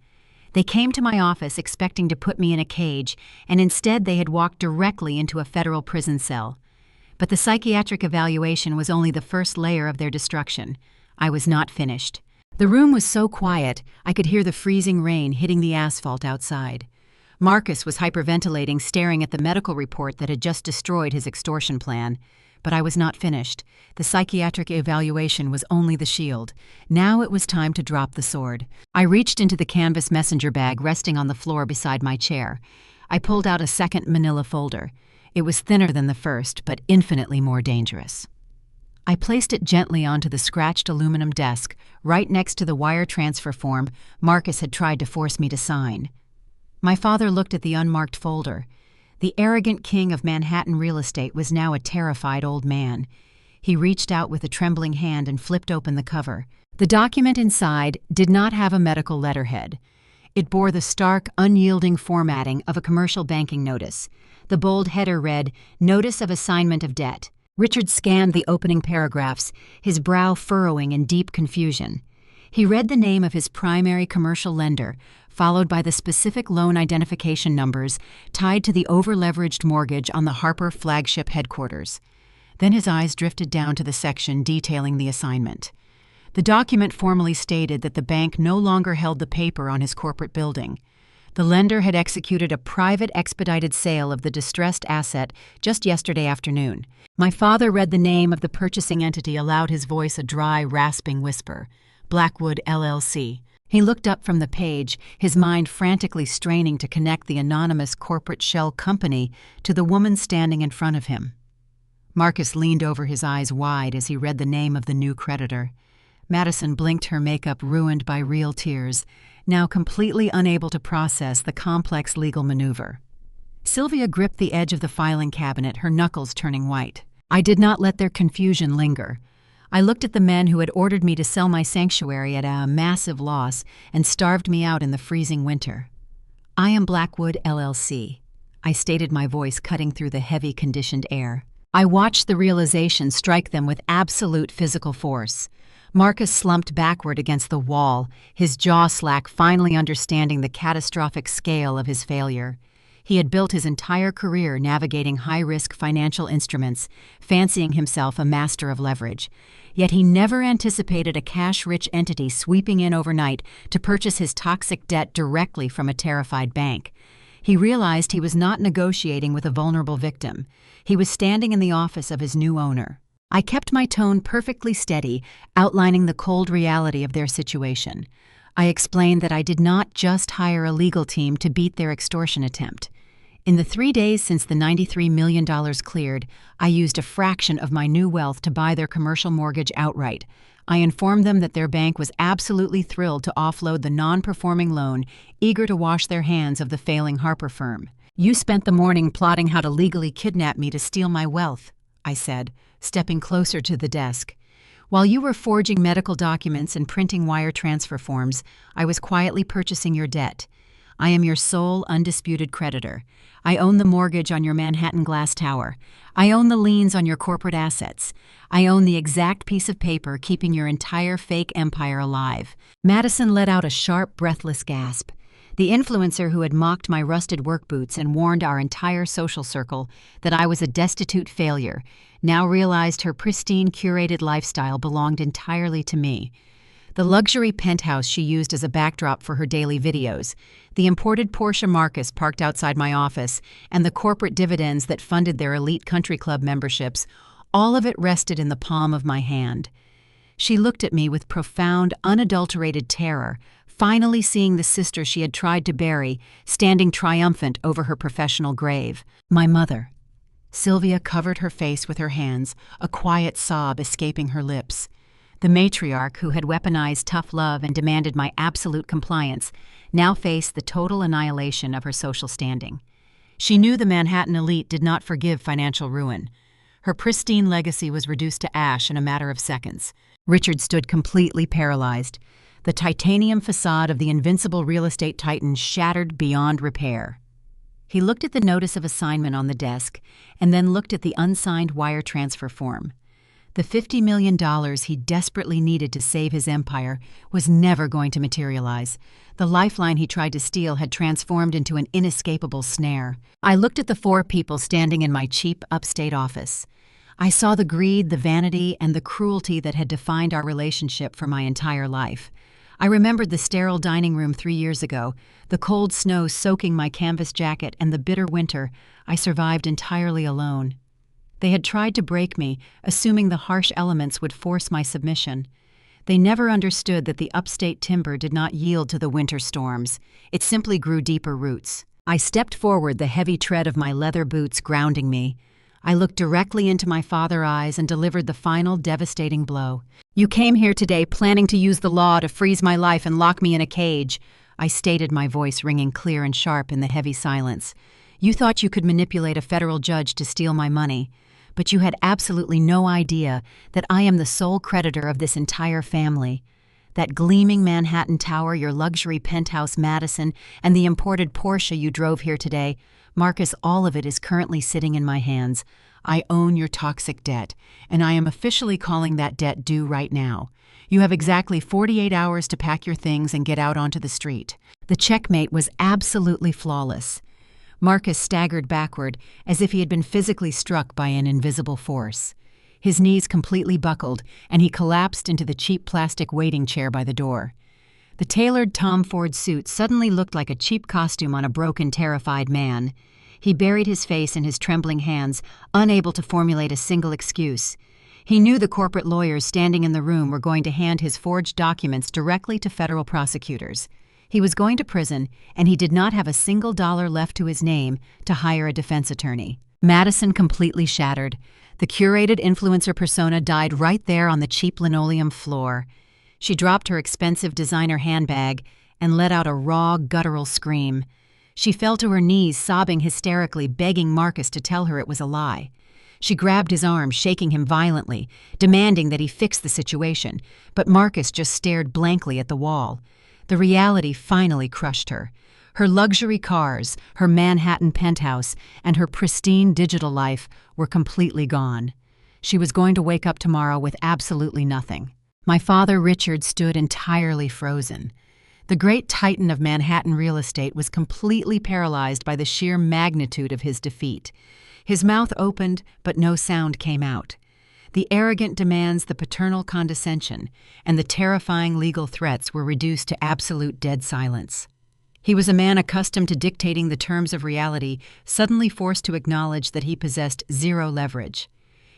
They came to my office expecting to put me in a cage, and instead they had walked directly into a federal prison cell. But the psychiatric evaluation was only the first layer of their destruction. I was not finished. The room was so quiet, I could hear the freezing rain hitting the asphalt outside. Marcus was hyperventilating, staring at the medical report that had just destroyed his extortion plan. But I was not finished. The psychiatric evaluation was only the shield. Now it was time to drop the sword. I reached into the canvas messenger bag resting on the floor beside my chair. I pulled out a second manila folder. It was thinner than the first, but infinitely more dangerous. I placed it gently onto the scratched aluminum desk, right next to the wire transfer form Marcus had tried to force me to sign. My father looked at the unmarked folder. The arrogant king of Manhattan real estate was now a terrified old man. He reached out with a trembling hand and flipped open the cover. The document inside did not have a medical letterhead. It bore the stark, unyielding formatting of a commercial banking notice. The bold header read, "Notice of Assignment of Debt." Richard scanned the opening paragraphs, his brow furrowing in deep confusion. He read the name of his primary commercial lender, followed by the specific loan identification numbers tied to the over-leveraged mortgage on the Harper flagship headquarters. Then his eyes drifted down to the section detailing the assignment. The document formally stated that the bank no longer held the paper on his corporate building. The lender had executed a private expedited sale of the distressed asset just yesterday afternoon. My father read the name of the purchasing entity aloud, his voice a dry, rasping whisper. Blackwood LLC. He looked up from the page, his mind frantically straining to connect the anonymous corporate shell company to the woman standing in front of him. Marcus leaned over, his eyes wide as he read the name of the new creditor. Madison blinked, her makeup ruined by real tears, now completely unable to process the complex legal maneuver. Sylvia gripped the edge of the filing cabinet, her knuckles turning white. I did not let their confusion linger. I looked at the men who had ordered me to sell my sanctuary at a massive loss and starved me out in the freezing winter. I am Blackwood LLC. I stated, my voice cutting through the heavy, conditioned air. I watched the realization strike them with absolute physical force. Marcus slumped backward against the wall, his jaw slack, finally understanding the catastrophic scale of his failure. He had built his entire career navigating high-risk financial instruments, fancying himself a master of leverage. Yet he never anticipated a cash-rich entity sweeping in overnight to purchase his toxic debt directly from a terrified bank. He realized he was not negotiating with a vulnerable victim. He was standing in the office of his new owner. I kept my tone perfectly steady, outlining the cold reality of their situation. I explained that I did not just hire a legal team to beat their extortion attempt. In the 3 days since the $93 million cleared, I used a fraction of my new wealth to buy their commercial mortgage outright. I informed them that their bank was absolutely thrilled to offload the non-performing loan, eager to wash their hands of the failing Harper firm. "You spent the morning plotting how to legally kidnap me to steal my wealth," I said, stepping closer to the desk. "While you were forging medical documents and printing wire transfer forms, I was quietly purchasing your debt. I am your sole undisputed creditor. I own the mortgage on your Manhattan glass tower. I own the liens on your corporate assets. I own the exact piece of paper keeping your entire fake empire alive." Madison let out a sharp, breathless gasp. The influencer who had mocked my rusted work boots and warned our entire social circle that I was a destitute failure now realized her pristine, curated lifestyle belonged entirely to me. The luxury penthouse she used as a backdrop for her daily videos, the imported Porsche Marcus parked outside my office, and the corporate dividends that funded their elite country club memberships, all of it rested in the palm of my hand. She looked at me with profound, unadulterated terror, finally seeing the sister she had tried to bury, standing triumphant over her professional grave. My mother. Sylvia covered her face with her hands, a quiet sob escaping her lips. The matriarch, who had weaponized tough love and demanded my absolute compliance, now faced the total annihilation of her social standing. She knew the Manhattan elite did not forgive financial ruin. Her pristine legacy was reduced to ash in a matter of seconds. Richard stood completely paralyzed. The titanium facade of the invincible real estate titan shattered beyond repair. He looked at the notice of assignment on the desk and then looked at the unsigned wire transfer form. The $50 million he desperately needed to save his empire was never going to materialize. The lifeline he tried to steal had transformed into an inescapable snare. I looked at the 4 people standing in my cheap upstate office. I saw the greed, the vanity, and the cruelty that had defined our relationship for my entire life. I remembered the sterile dining room 3 years ago, the cold snow soaking my canvas jacket, and the bitter winter I survived entirely alone. They had tried to break me, assuming the harsh elements would force my submission. They never understood that the upstate timber did not yield to the winter storms. It simply grew deeper roots. I stepped forward, the heavy tread of my leather boots grounding me. I looked directly into my father's eyes and delivered the final devastating blow. "You came here today planning to use the law to freeze my life and lock me in a cage," I stated, my voice ringing clear and sharp in the heavy silence. "You thought you could manipulate a federal judge to steal my money. But you had absolutely no idea that I am the sole creditor of this entire family. That gleaming Manhattan tower, your luxury penthouse Madison, and the imported Porsche you drove here today, Marcus, all of it is currently sitting in my hands. I own your toxic debt, and I am officially calling that debt due right now. You have exactly 48 hours to pack your things and get out onto the street." The checkmate was absolutely flawless. Marcus staggered backward as if he had been physically struck by an invisible force. His knees completely buckled, and he collapsed into the cheap plastic waiting chair by the door. The tailored Tom Ford suit suddenly looked like a cheap costume on a broken, terrified man. He buried his face in his trembling hands, unable to formulate a single excuse. He knew the corporate lawyers standing in the room were going to hand his forged documents directly to federal prosecutors. He was going to prison, and he did not have a single dollar left to his name to hire a defense attorney. Madison completely shattered. The curated influencer persona died right there on the cheap linoleum floor. She dropped her expensive designer handbag and let out a raw, guttural scream. She fell to her knees, sobbing hysterically, begging Marcus to tell her it was a lie. She grabbed his arm, shaking him violently, demanding that he fix the situation, but Marcus just stared blankly at the wall. The reality finally crushed her. Her luxury cars, her Manhattan penthouse, and her pristine digital life were completely gone. She was going to wake up tomorrow with absolutely nothing. My father, Richard, stood entirely frozen. The great titan of Manhattan real estate was completely paralyzed by the sheer magnitude of his defeat. His mouth opened, but no sound came out. The arrogant demands, the paternal condescension, and the terrifying legal threats were reduced to absolute dead silence. He was a man accustomed to dictating the terms of reality, suddenly forced to acknowledge that he possessed zero leverage.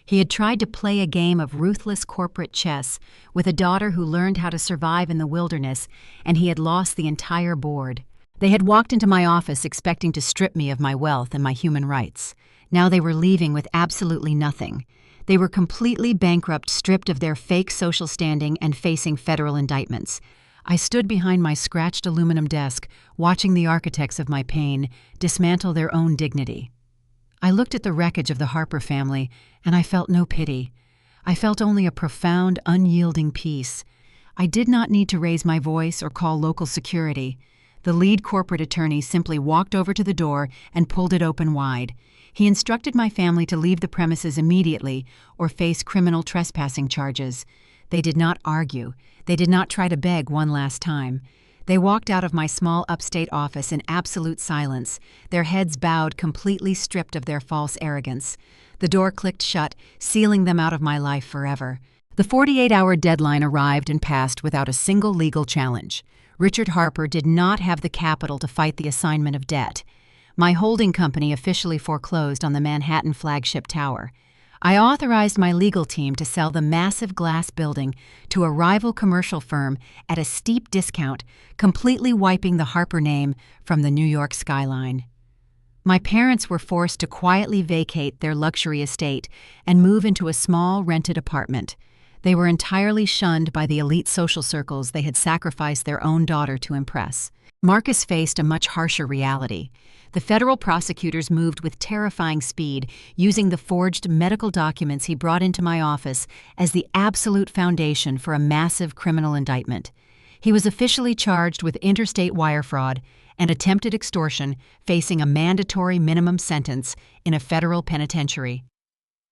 He had tried to play a game of ruthless corporate chess with a daughter who learned how to survive in the wilderness, and he had lost the entire board. They had walked into my office expecting to strip me of my wealth and my human rights. Now they were leaving with absolutely nothing. They were completely bankrupt, stripped of their fake social standing and facing federal indictments. I stood behind my scratched aluminum desk, watching the architects of my pain dismantle their own dignity. I looked at the wreckage of the Harper family, and I felt no pity. I felt only a profound, unyielding peace. I did not need to raise my voice or call local security. The lead corporate attorney simply walked over to the door and pulled it open wide. He instructed my family to leave the premises immediately or face criminal trespassing charges. They did not argue. They did not try to beg one last time. They walked out of my small upstate office in absolute silence, their heads bowed, completely stripped of their false arrogance. The door clicked shut, sealing them out of my life forever. The 48-hour deadline arrived and passed without a single legal challenge. Richard Harper did not have the capital to fight the assignment of debt. My holding company officially foreclosed on the Manhattan flagship tower. I authorized my legal team to sell the massive glass building to a rival commercial firm at a steep discount, completely wiping the Harper name from the New York skyline. My parents were forced to quietly vacate their luxury estate and move into a small rented apartment. They were entirely shunned by the elite social circles they had sacrificed their own daughter to impress. Marcus faced a much harsher reality. The federal prosecutors moved with terrifying speed, using the forged medical documents he brought into my office as the absolute foundation for a massive criminal indictment. He was officially charged with interstate wire fraud and attempted extortion, facing a mandatory minimum sentence in a federal penitentiary.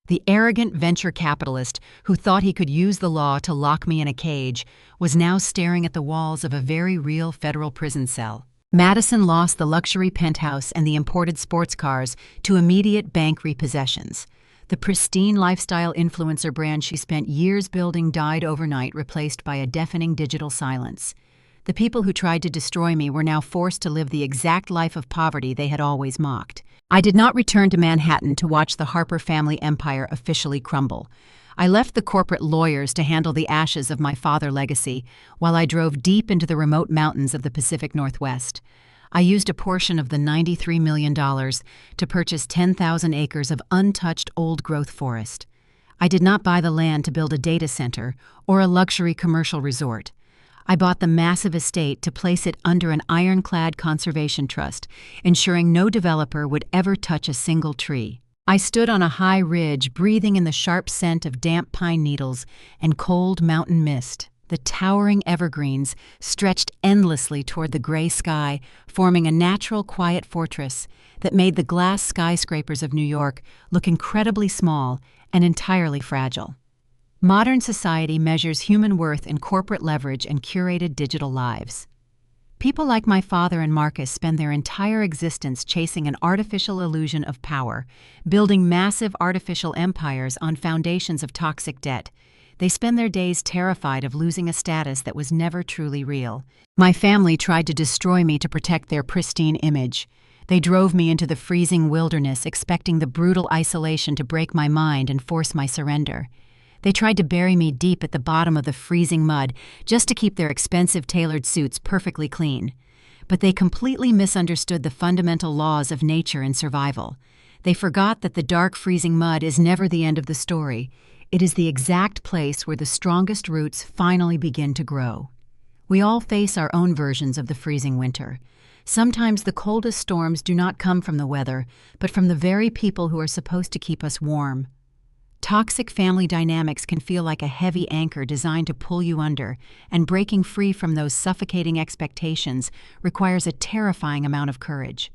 The arrogant venture capitalist who thought he could use the law to lock me in a cage was now staring at the walls of a very real federal prison cell. Madison lost the luxury penthouse and the imported sports cars to immediate bank repossessions. The pristine lifestyle influencer brand she spent years building died overnight, replaced by a deafening digital silence. The people who tried to destroy me were now forced to live the exact life of poverty they had always mocked. I did not return to Manhattan to watch the Harper family empire officially crumble. I left the corporate lawyers to handle the ashes of my father's legacy while I drove deep into the remote mountains of the Pacific Northwest. I used a portion of the $93 million to purchase 10,000 acres of untouched old-growth forest. I did not buy the land to build a data center or a luxury commercial resort. I bought the massive estate to place it under an ironclad conservation trust, ensuring no developer would ever touch a single tree. I stood on a high ridge, breathing in the sharp scent of damp pine needles and cold mountain mist. The towering evergreens stretched endlessly toward the gray sky, forming a natural, quiet fortress that made the glass skyscrapers of New York look incredibly small and entirely fragile. Modern society measures human worth in corporate leverage and curated digital lives. People like my father and Marcus spend their entire existence chasing an artificial illusion of power, building massive artificial empires on foundations of toxic debt. They spend their days terrified of losing a status that was never truly real. My family tried to destroy me to protect their pristine image. They drove me into the freezing wilderness, expecting the brutal isolation to break my mind and force my surrender. They tried to bury me deep at the bottom of the freezing mud just to keep their expensive tailored suits perfectly clean. But they completely misunderstood the fundamental laws of nature and survival. They forgot that the dark freezing mud is never the end of the story. It is the exact place where the strongest roots finally begin to grow. We all face our own versions of the freezing winter. Sometimes the coldest storms do not come from the weather, but from the very people who are supposed to keep us warm. Toxic family dynamics can feel like a heavy anchor designed to pull you under, and breaking free from those suffocating expectations requires a terrifying amount of courage.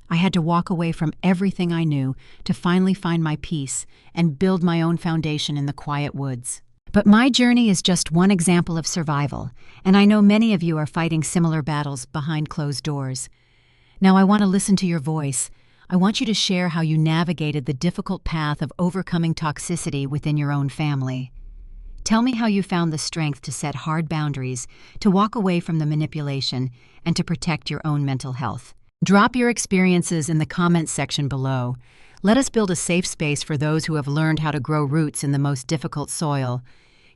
I had to walk away from everything I knew to finally find my peace and build my own foundation in the quiet woods. But my journey is just one example of survival, and I know many of you are fighting similar battles behind closed doors. Now I want to listen to your voice. I want you to share how you navigated the difficult path of overcoming toxicity within your own family. Tell me how you found the strength to set hard boundaries, to walk away from the manipulation, and to protect your own mental health. Drop your experiences in the comments section below. Let us build a safe space for those who have learned how to grow roots in the most difficult soil.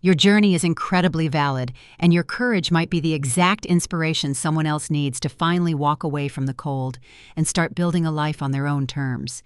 Your journey is incredibly valid, and your courage might be the exact inspiration someone else needs to finally walk away from the cold and start building a life on their own terms.